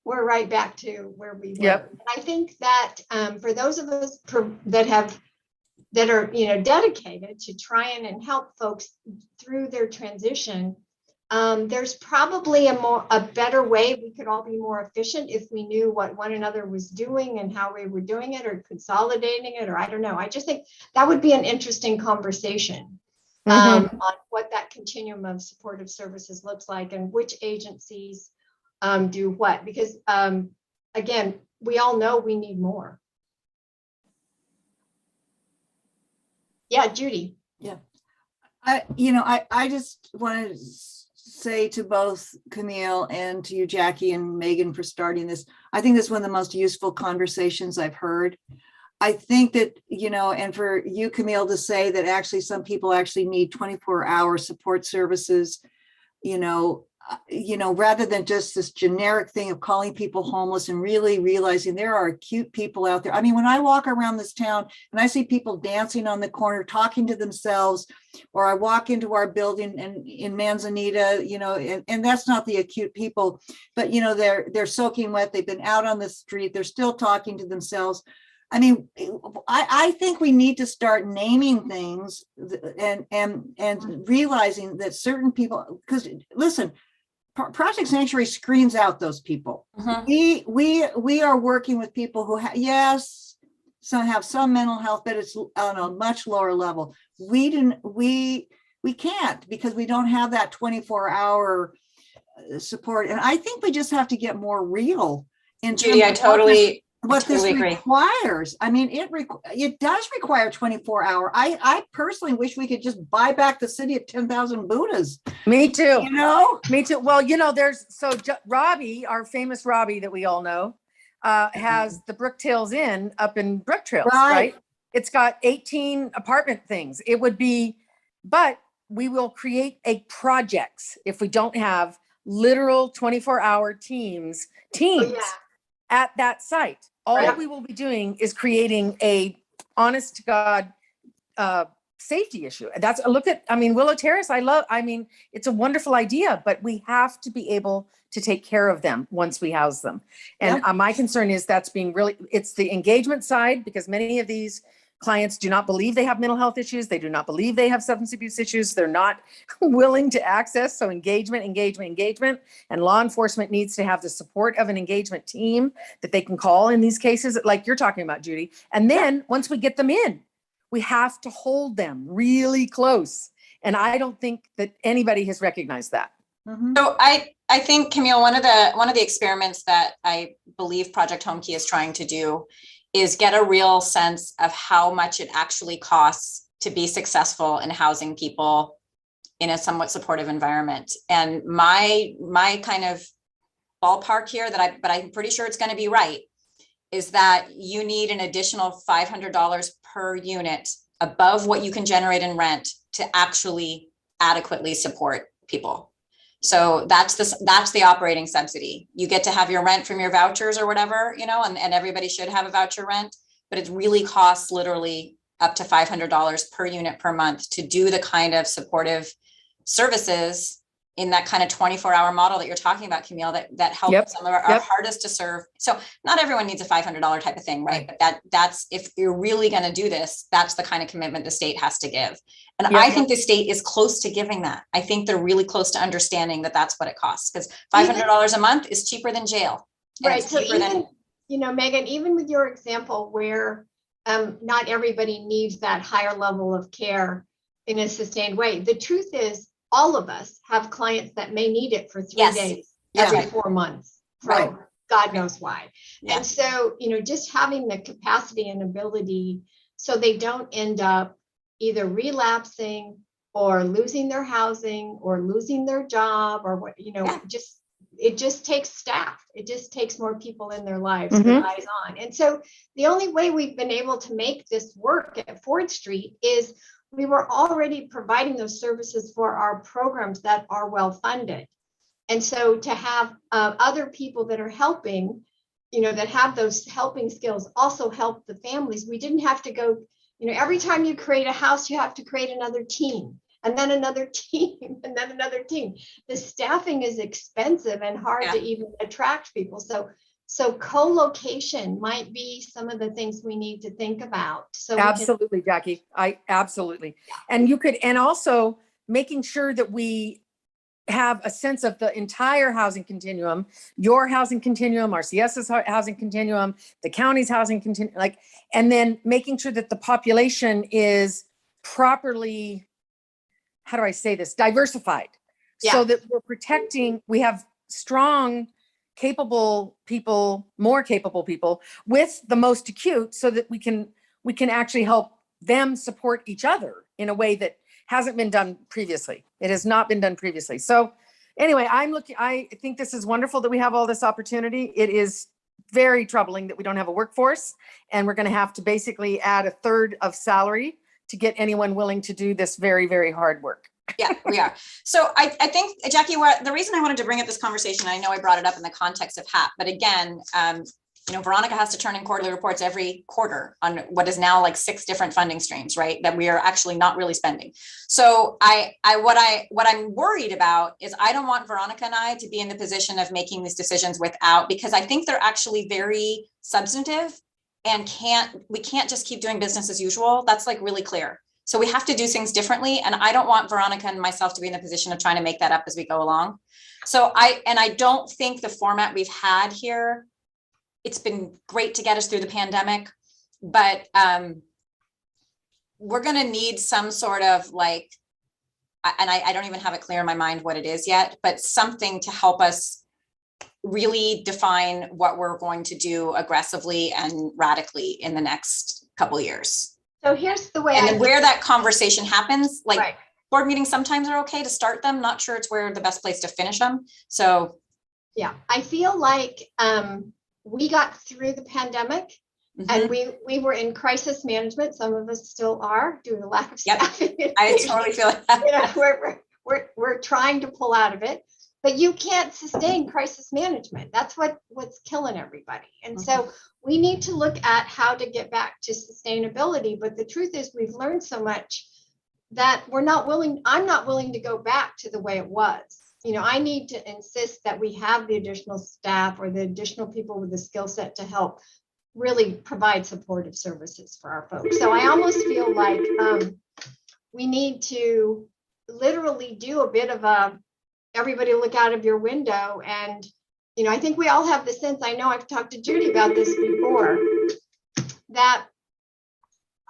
Speaker 1: we're right back to where we were. And I think that for those of us that are dedicated to trying and help folks through their transition, there's probably a better way we could all be more efficient if we knew what one another was doing and how we were doing it, or consolidating it, or I don't know. I just think that would be an interesting conversation on what that continuum of supportive services looks like and which agencies do what, because again, we all know we need more. Yeah, Judy.
Speaker 9: Yeah. I just want to say to both Camille and to you, Jackie and Megan, for starting this. I think this is one of the most useful conversations I've heard. I think that, and for you, Camille, to say that actually some people actually need 24-hour support services, rather than just this generic thing of calling people homeless and really realizing there are acute people out there. I mean, when I walk around this town and I see people dancing on the corner, talking to themselves, or I walk into our building and in Manzanita, and that's not the acute people, but they're soaking wet. They've been out on the street. They're still talking to themselves. I mean, I think we need to start naming things and realizing that certain people, because listen, Project Sanctuary screens out those people. We are working with people who have some mental health, but it's on a much lower level. We can't, because we don't have that 24-hour support. And I think we just have to get more real in
Speaker 10: Judy, I totally
Speaker 9: this
Speaker 10: agree.
Speaker 9: requires. I mean, it does require 24-hour. I personally wish we could just buy back the city of 10,000 Buddhas.
Speaker 16: Me too.
Speaker 9: Me
Speaker 16: too. Well, Robbie, our famous Robbie that we all know, has the Brooktails Inn up in Brook Trails, right? It's got 18 apartment things. It would be, but we will create projects if we don't have literal 24-hour teams at that site. All we will be doing is creating a honest to God safety issue. Willow Terrace, it's a wonderful idea, but we have to be able to take care of them once we house them. And my concern is it's the engagement side, because many of these Clients do not believe they have mental health issues. They do not believe they have substance abuse issues. They're not willing to access. So engagement. And law enforcement needs to have the support of an engagement team that they can call in these cases, like you're talking about, Judy. And then once we get them in, we have to hold them really close. And I don't think that anybody has recognized that.
Speaker 10: So I think, Camille, one of the experiments that I believe Project Home Key is trying to do is get a real sense of how much it actually costs to be successful in housing people in a somewhat supportive environment. And my kind of ballpark here but I'm pretty sure it's going to be right, is that you need an additional $500 per unit above what you can generate in rent to actually adequately support people. So that's the operating subsidy. You get to have your rent from your vouchers or whatever, and everybody should have a voucher rent, but it really costs literally up to $500 per unit per month to do the kind of supportive services in that kind of 24-hour model that you're talking about, Camille, that help some of our hardest to serve. So not everyone needs a $500 type of thing, right? But that's, if you're really going to do this, that's the kind of commitment the state has to give. And I think the state is close to giving that. I think they're really close to understanding that that's what it costs, because $500 a month is cheaper than jail.
Speaker 1: Right. So even, Megan, even with your example where not everybody needs that higher level of care in a sustained way, the truth is, all of us have clients that may need it for 3 days every 4 months for God knows why. And so, just having the capacity and ability so they don't end up either relapsing or losing their housing or losing their job or what, it just takes staff. It just takes more people in their lives with eyes on. And so the only way we've been able to make this work at Ford Street is we were already providing those services for our programs that are well funded. And so to have other people that are helping, that have those helping skills also help the families. We didn't have to go, every time you create a house, you have to create another team and then another team and then another team. The staffing is expensive and hard to even attract people. So co-location might be some of the things we need to think about. So
Speaker 16: absolutely, Jackie, absolutely. And and also making sure that we have a sense of the entire housing continuum, your housing continuum, RCS's housing continuum, the county's housing continuum, and then making sure that the population is properly, how do I say this, diversified, so that we're protecting, we have strong, capable people, more capable people with the most acute, so that we can actually help them support each other in a way that hasn't been done previously. It has not been done previously. So anyway, I think this is wonderful that we have all this opportunity. It is very troubling that we don't have a workforce, and we're going to have to basically add a third of salary to get anyone willing to do this very, very hard work.
Speaker 10: Yeah, we are. So I think, Jackie, the reason I wanted to bring up this conversation, I know I brought it up in the context of HAP, but again, Veronica has to turn in quarterly reports every quarter on what is now like 6 different funding streams, right? That we are actually not really spending. So what I'm worried about is I don't want Veronica and I to be in the position of making these decisions because I think they're actually very substantive and we can't just keep doing business as usual. That's like really clear. So we have to do things differently. And I don't want Veronica and myself to be in the position of trying to make that up as we go along. So I don't think the format we've had here, it's been great to get us through the pandemic, but we're going to need some sort of and I don't even have it clear in my mind what it is yet, but something to help us really define what we're going to do aggressively and radically in the next couple of years.
Speaker 1: So here's the way
Speaker 10: and where that conversation happens, board meetings sometimes are okay to start them. Not sure it's where the best place to finish them. So
Speaker 1: yeah, I feel like we got through the pandemic and we were in crisis management. Some of us still are due to lack of staffing.
Speaker 10: I totally feel like that.
Speaker 1: We're trying to pull out of it, but you can't sustain crisis management. That's what's killing everybody. And so we need to look at how to get back to sustainability. But the truth is we've learned so much that I'm not willing to go back to the way it was. I need to insist that we have the additional staff or the additional people with the skill set to help really provide supportive services for our folks. So I almost feel like we need to literally do a bit of a, everybody look out of your window. And, you know, I think we all have the sense, I know I've talked to Judy about this before, that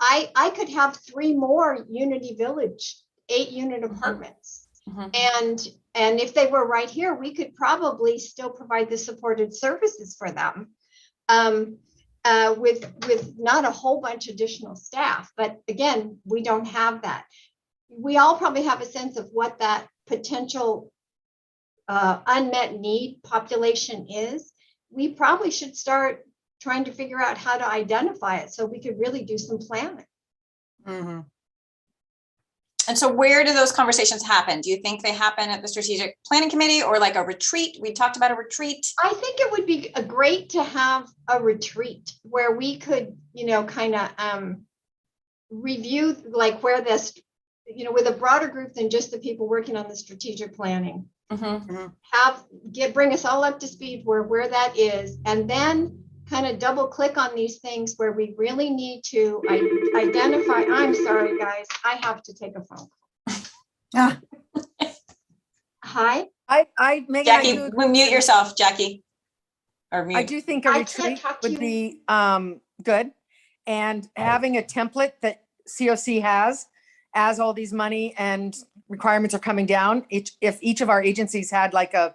Speaker 1: I could have 3 more Unity Village 8-unit apartments. And if they were right here, we could probably still provide the supported services for them with not a whole bunch additional staff. But again, we don't have that. We all probably have a sense of what that potential unmet need population is. We probably should start trying to figure out how to identify it so we could really do some planning.
Speaker 10: And so where do those conversations happen? Do you think they happen at the strategic planning committee or like a retreat? We talked about a retreat.
Speaker 1: I think it would be great to have a retreat where we could, you know, kind of review like where this, you know, with a broader group than just the people working on the strategic planning. Bring us all up to speed where that is, and then kind of double click on these things where we really need to identify. I'm sorry, guys, I have to take a phone call. Hi.
Speaker 16: Megan,
Speaker 10: Jackie, mute yourself, Jackie. Or mute.
Speaker 16: I do think a retreat would be good. And having a template that COC has as all these money and requirements are coming down, if each of our agencies had like a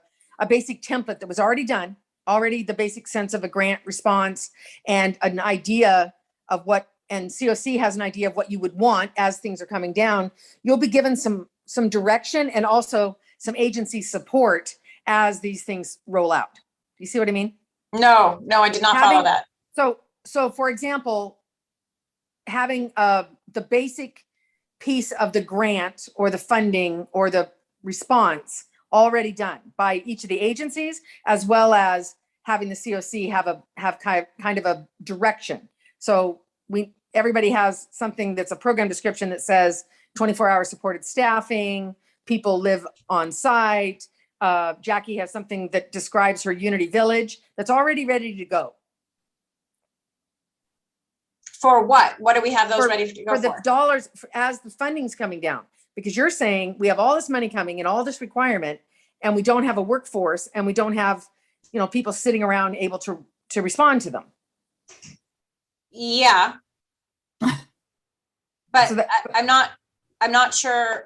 Speaker 16: basic template that was already done, already the basic sense of a grant response and an idea of what, and COC has an idea of what you would want as things are coming down, you'll be given some direction and also some agency support as these things roll out. Do you see what I mean?
Speaker 10: No, I did not follow that.
Speaker 16: So for example, having the basic piece of the grant or the funding or the response already done by each of the agencies, as well as having the COC have kind of a direction. So everybody has something that's a program description that says 24-hour supported staffing, people live on site. Jackie has something that describes her Unity Village that's already ready to go.
Speaker 10: For what? What do we have those ready to go
Speaker 16: for? The dollars as the funding's coming down, because you're saying we have all this money coming and all this requirement, and we don't have a workforce, and we don't have, you know, people sitting around able to respond to them.
Speaker 10: Yeah, but so I'm not sure.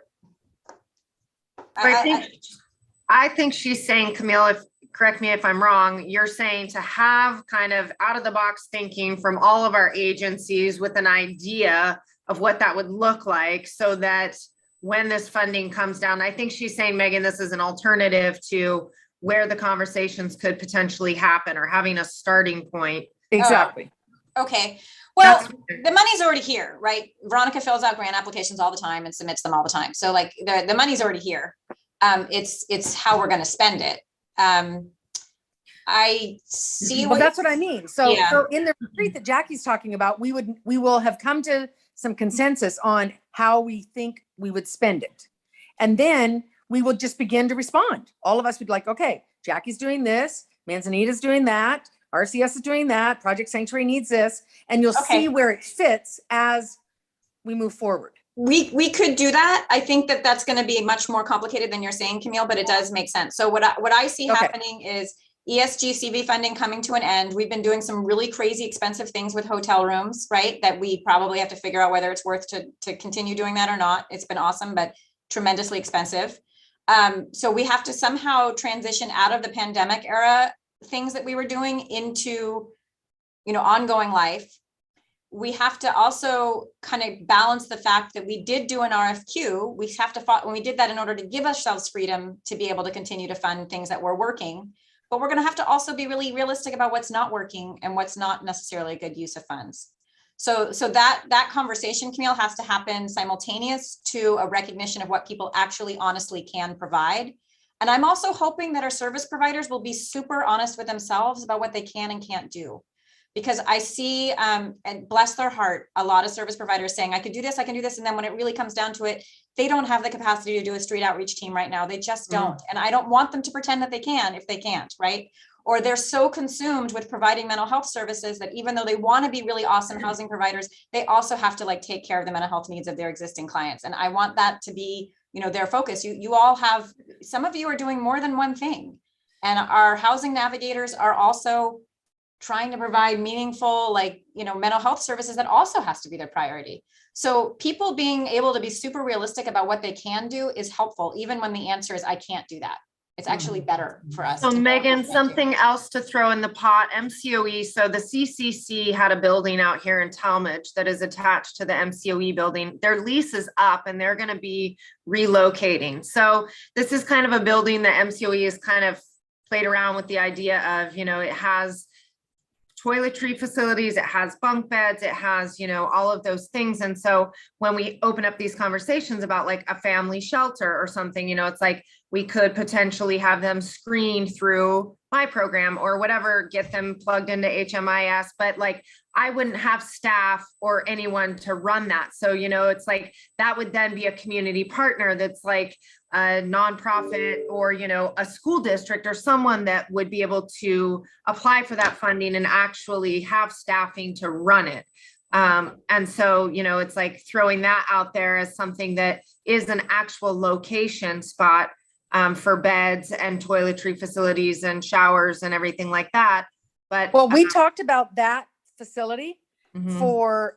Speaker 7: I think she's saying, Camille, correct me if I'm wrong, you're saying to have kind of out of the box thinking from all of our agencies with an idea of what that would look like, so that when this funding comes down, I think she's saying, Megan, this is an alternative to where the conversations could potentially happen, or having a starting point.
Speaker 16: Exactly.
Speaker 10: Okay. Well, the money's already here, right? Veronica fills out grant applications all the time and submits them all the time. So like the money's already here. It's how we're going to spend it. I see.
Speaker 16: Well, that's what I mean. So in the retreat that Jackie's talking about, we will have come to some consensus on how we think we would spend it. And then we will just begin to respond. All of us would be like, okay, Jackie's doing this, Manzanita's doing that, RCS is doing that, Project Sanctuary needs this, and you'll see where it fits as we move forward.
Speaker 10: We could do that. I think that that's going to be much more complicated than you're saying, Camille, but it does make sense. So what I see happening is ESG CV funding coming to an end. We've been doing some really crazy expensive things with hotel rooms, right? That we probably have to figure out whether it's worth to continue doing that or not. It's been awesome, but tremendously expensive. So we have to somehow transition out of the pandemic era things that we were doing into, you know, ongoing life. We have to also kind of balance the fact that we did do an RFQ. We have to, when we did that in order to give ourselves freedom to be able to continue to fund things that were working, but we're going to have to also be really realistic about what's not working and what's not necessarily a good use of funds. So that conversation, Camille, has to happen simultaneous to a recognition of what people actually honestly can provide. And I'm also hoping that our service providers will be super honest with themselves about what they can and can't do. Because I see, and bless their heart, a lot of service providers saying, I can do this, I can do this. And then when it really comes down to it, they don't have the capacity to do a street outreach team right now. They just don't. And I don't want them to pretend that they can if they can't, right? or they're so consumed with providing mental health services that even though they want to be really awesome housing providers, they also have to like take care of the mental health needs of their existing clients. And I want that to be, you know, their focus. You all have, some of you are doing more than one thing. And our housing navigators are also trying to provide meaningful, like, you know, mental health services that also has to be their priority. So people being able to be super realistic about what they can do is helpful, even when the answer is, I can't do that. It's actually better for us.
Speaker 7: So
Speaker 10: to know
Speaker 7: Megan,
Speaker 10: what we can't do.
Speaker 7: something else to throw in the pot, MCOE. So the CCC had a building out here in Talmadge that is attached to the MCOE building. Their lease is up and they're going to be relocating. So this is kind of a building that MCOE has kind of played around with the idea of, you know, it has toiletry facilities, it has bunk beds, it has, you know, all of those things. And so when we open up these conversations about like a family shelter or something, you know, it's like we could potentially have them screened through my program or whatever, get them plugged into HMIS, but like I wouldn't have staff or anyone to run that. So, you know, it's like that would then be a community partner that's like a nonprofit or, you know, a school district or someone that would be able to apply for that funding and actually have staffing to run it. And so, you know, it's like throwing that out there as something that is an actual location spot for beds and toiletry facilities and showers and everything like that. But
Speaker 16: Well, we talked about that facility
Speaker 10: Mhm.
Speaker 16: for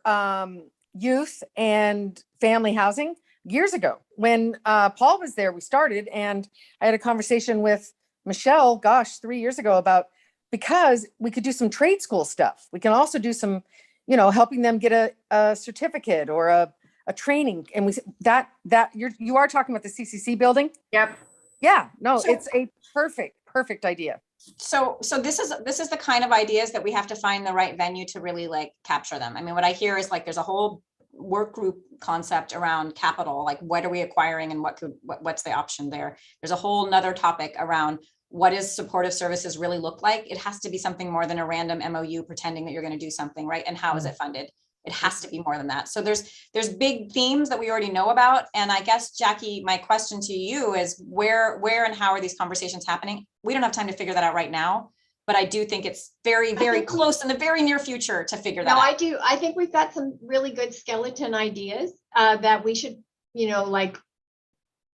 Speaker 16: youth and family housing years ago. When Paul was there, we started, and I had a conversation with Michelle, gosh, 3 years ago about, because we could do some trade school stuff. We can also do some, you know, helping them get a certificate or a training. And we that you are talking about the CCC building.
Speaker 7: Yep.
Speaker 16: Yeah, no,
Speaker 10: So-
Speaker 16: it's a perfect idea.
Speaker 10: So this is the kind of ideas that we have to find the right venue to really like capture them. I mean, what I hear is like, there's a whole work group concept around capital, like what are we acquiring and what's the option there? There's a whole nother topic around what does supportive services really look like? It has to be something more than a random MOU pretending that you're going to do something, right? And how is it funded? It has to be more than that. So there's big themes that we already know about. And I guess, Jackie, my question to you is where and how are these conversations happening? We don't have time to figure that out right now, but I do think it's very, very close in the very near future to figure that
Speaker 1: No,
Speaker 10: out.
Speaker 1: I do. I think we've got some really good skeleton ideas that we should, you know, like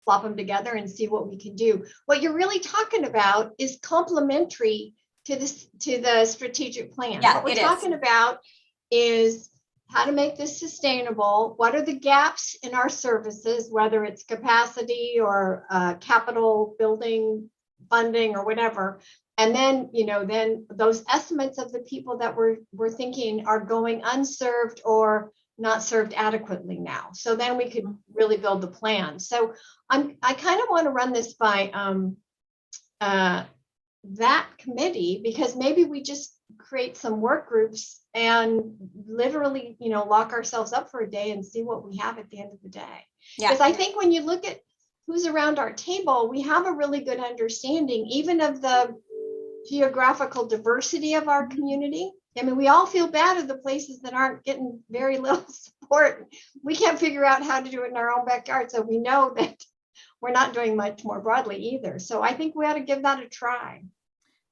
Speaker 1: flop them together and see what we can do. What you're really talking about is complementary to the strategic plan.
Speaker 10: Yeah,
Speaker 1: what we're
Speaker 10: it is.
Speaker 1: talking about is how to make this sustainable. What are the gaps in our services, whether it's capacity or capital building funding or whatever. And then, you know, then those estimates of the people that we're thinking are going unserved or not served adequately now. So then we could really build the plan. So I kind of want to run this by that committee, because maybe we just create some work groups and literally, you know, lock ourselves up for a day and see what we have at the end of the day.
Speaker 10: Yeah.
Speaker 1: Because I think when you look at who's around our table, we have a really good understanding, even of the geographical diversity of our community. I mean, we all feel bad at the places that aren't getting very little support. We can't figure out how to do it in our own backyard. So we know that we're not doing much more broadly either. So I think we ought to give that a try.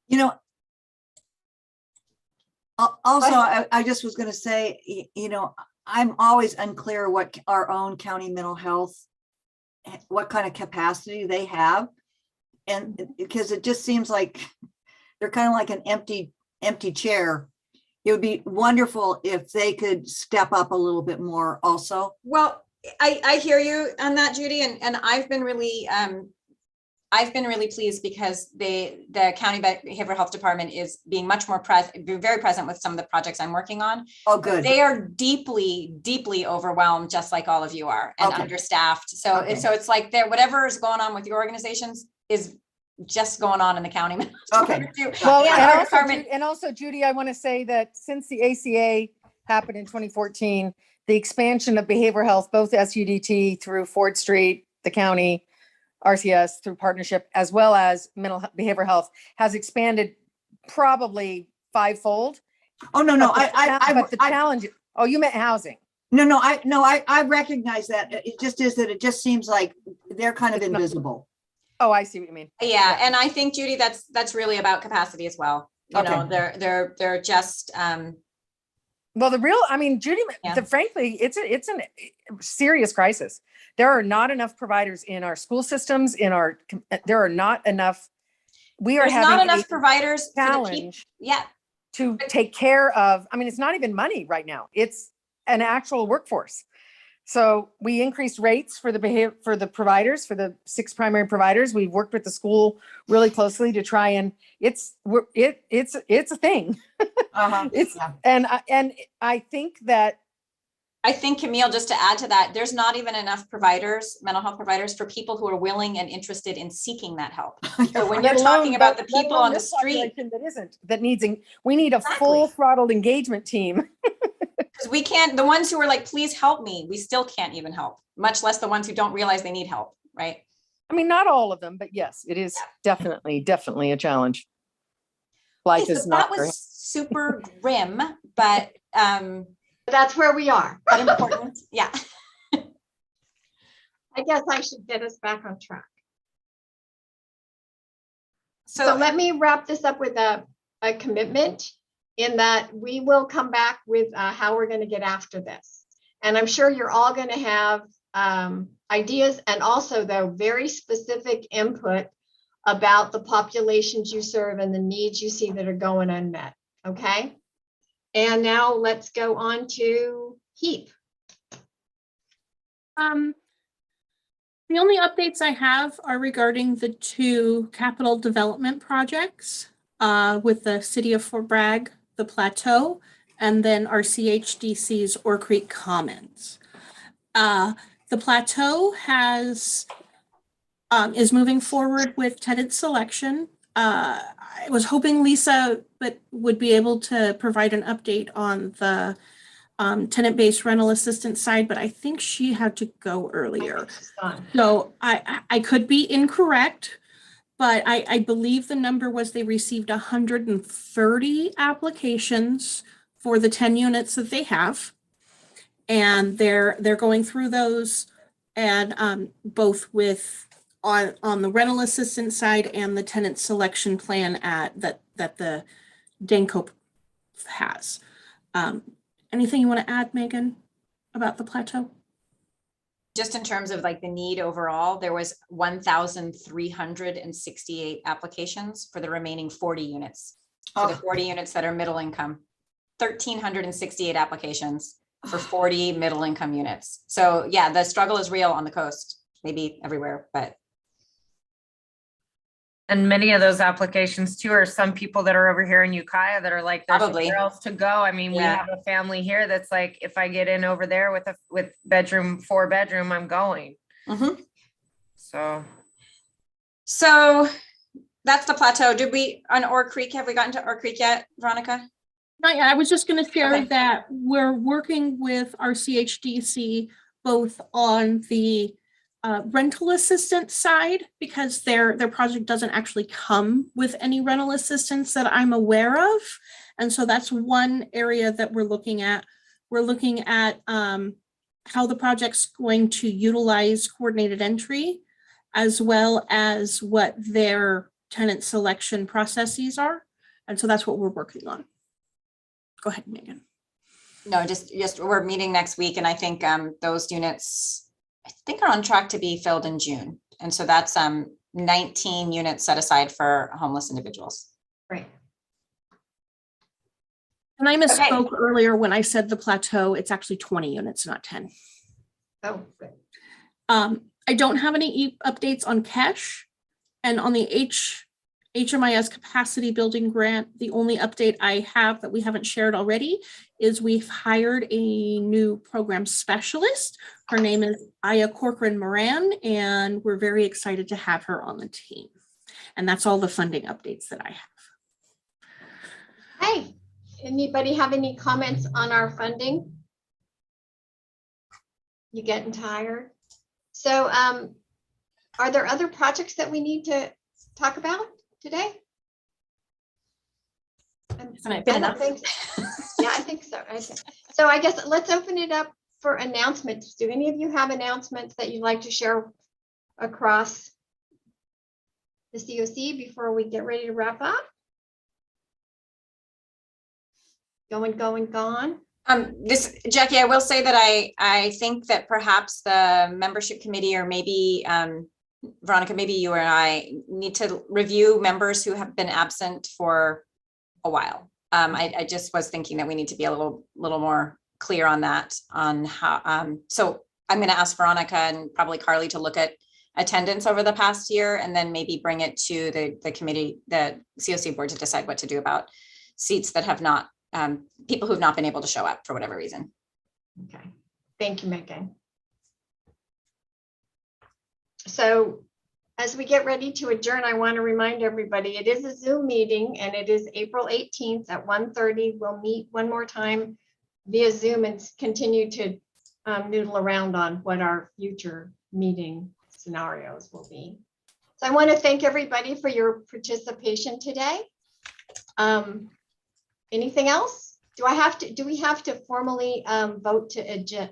Speaker 9: You know, also, I just was going to say, you know, I'm always unclear what our own county mental health, what kind of capacity they have. And because it just seems like they're kind of like an empty chair. It would be wonderful if they could step up a little bit more also.
Speaker 10: Well, I hear you on that, Judy, and I've been really pleased because the county behavioral health department is being much more very present with some of the projects I'm working on.
Speaker 9: Oh, good.
Speaker 10: They are deeply, deeply overwhelmed, just like all of you are, and understaffed. So it's like whatever is going on with your organizations is just going on in the county.
Speaker 9: Okay.
Speaker 16: Well,
Speaker 10: Yeah,
Speaker 16: and also, Judy, I want to say that since the ACA happened in 2014, the expansion of behavioral health, both SUDT through Ford Street, the county, RCS through partnership, as well as behavioral health, has expanded probably fivefold.
Speaker 9: Oh, no.
Speaker 16: But the challenge. Oh, you meant housing.
Speaker 9: No, I recognize that. It just is that it just seems like they're kind of invisible.
Speaker 16: Oh, I see what you mean.
Speaker 10: Yeah, and I think Judy, that's really about capacity as well. You know,
Speaker 16: Okay.
Speaker 10: they're just
Speaker 16: Well, Judy,
Speaker 10: Yeah.
Speaker 16: frankly, it's a serious crisis. There are not enough providers in our school systems, there are not enough. We are
Speaker 10: there's not
Speaker 16: having
Speaker 10: enough
Speaker 16: a
Speaker 10: providers for the people.
Speaker 16: challenge
Speaker 10: Yeah.
Speaker 16: to take care of, it's not even money right now. It's an actual workforce. So we increased rates for the providers, for the 6 primary providers. We've worked with the school really closely to try and it's a thing. And I think that
Speaker 10: Camille, just to add to that, there's not even enough providers, mental health providers, for people who are willing and interested in seeking that help. So when you're talking about the people on the street,
Speaker 16: we need a full throttled engagement team.
Speaker 10: because we can't, the ones who are like, please help me, we still can't even help, much less the ones who don't realize they need help, right?
Speaker 16: Not all of them, but yes, it is definitely a challenge. Life is not.
Speaker 10: That was super grim, but
Speaker 1: that's where we are.
Speaker 10: But important. Yeah.
Speaker 1: I guess I should get us back on track.
Speaker 10: So
Speaker 1: let me wrap this up with a commitment in that we will come back with how we're going to get after this. And I'm sure you're all going to have ideas and also, though, very specific input about the populations you serve and the needs you see that are going unmet. Okay. And now let's go on to HEAP.
Speaker 2: The only updates I have are regarding the 2 capital development projects with the City of Fort Bragg, the Plateau, and then our CHDC's Ore Creek Commons. The Plateau is moving forward with tenant selection. I was hoping Lisa would be able to provide an update on the tenant-based rental assistance side, but I think she had to go earlier. So I could be incorrect, but I believe the number was they received 130 applications for the 10 units that they have. And they're going through those, and both with on the rental assistance side and the tenant selection plan that the Danco has. Anything you want to add, Megan, about the Plateau?
Speaker 10: Just in terms of like the need overall, there was 1,368 applications for the remaining 40 units. For the 40 units that are middle income, 1,368 applications for 40 middle income units. So yeah, the struggle is real on the coast, maybe everywhere, but.
Speaker 7: And many of those applications too are some people that are over here in Ukiah that are like, there's nowhere else to go. We have a family here that's like, if I get in over there with 4 bedroom, I'm going. So
Speaker 10: that's the Plateau. Did we on Ore Creek? Have we gotten to Ore Creek yet, Veronica?
Speaker 2: Not yet. I was just going to share that we're working with our CHDC both on the rental assistance side, because their project doesn't actually come with any rental assistance that I'm aware of. And so that's one area that we're looking at. We're looking at how the project's going to utilize coordinated entry, as well as what their tenant selection processes are. And so that's what we're working on. Go ahead, Megan.
Speaker 10: No, just we're meeting next week, and I think those units, I think, are on track to be filled in June. And so that's 19 units set aside for homeless individuals.
Speaker 1: Right.
Speaker 2: And I misspoke earlier when I said the Plateau. It's actually 20 units, not 10.
Speaker 1: Oh, good.
Speaker 2: I don't have any updates on Kesh, and on the HMIS capacity building grant. The only update I have that we haven't shared already is we've hired a new program specialist. Her name is Aya Corcoran Moran, and we're very excited to have her on the team. And that's all the funding updates that I have.
Speaker 1: Hey, anybody have any comments on our funding? You getting tired? So are there other projects that we need to talk about today?
Speaker 10: Hasn't it been enough?
Speaker 1: Yeah, I think so. So I guess let's open it up for announcements. Do any of you have announcements that you'd like to share across the COC before we get ready to wrap up? Gone.
Speaker 10: This, Jackie, I will say that I think that perhaps the membership committee, or maybe Veronica, maybe you and I need to review members who have been absent for a while. I just was thinking that we need to be a little more clear on that, on how, so I'm going to ask Veronica and probably Carly to look at attendance over the past year, and then maybe bring it to the committee, the COC board, to decide what to do about seats that have not, people who've not been able to show up for whatever reason.
Speaker 1: Okay, thank you, Megan. So as we get ready to adjourn, I want to remind everybody, it is a Zoom meeting and it is April 18th at 1:30. We'll meet one more time via Zoom and continue to noodle around on what our future meeting scenarios will be. So I want to thank everybody for your participation today. Anything else? Do we have to formally vote to,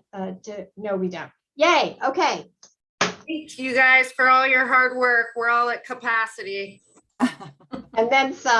Speaker 1: no, we don't. Yay, okay.
Speaker 7: Thank you guys for all your hard work. We're all at capacity.
Speaker 1: And then some.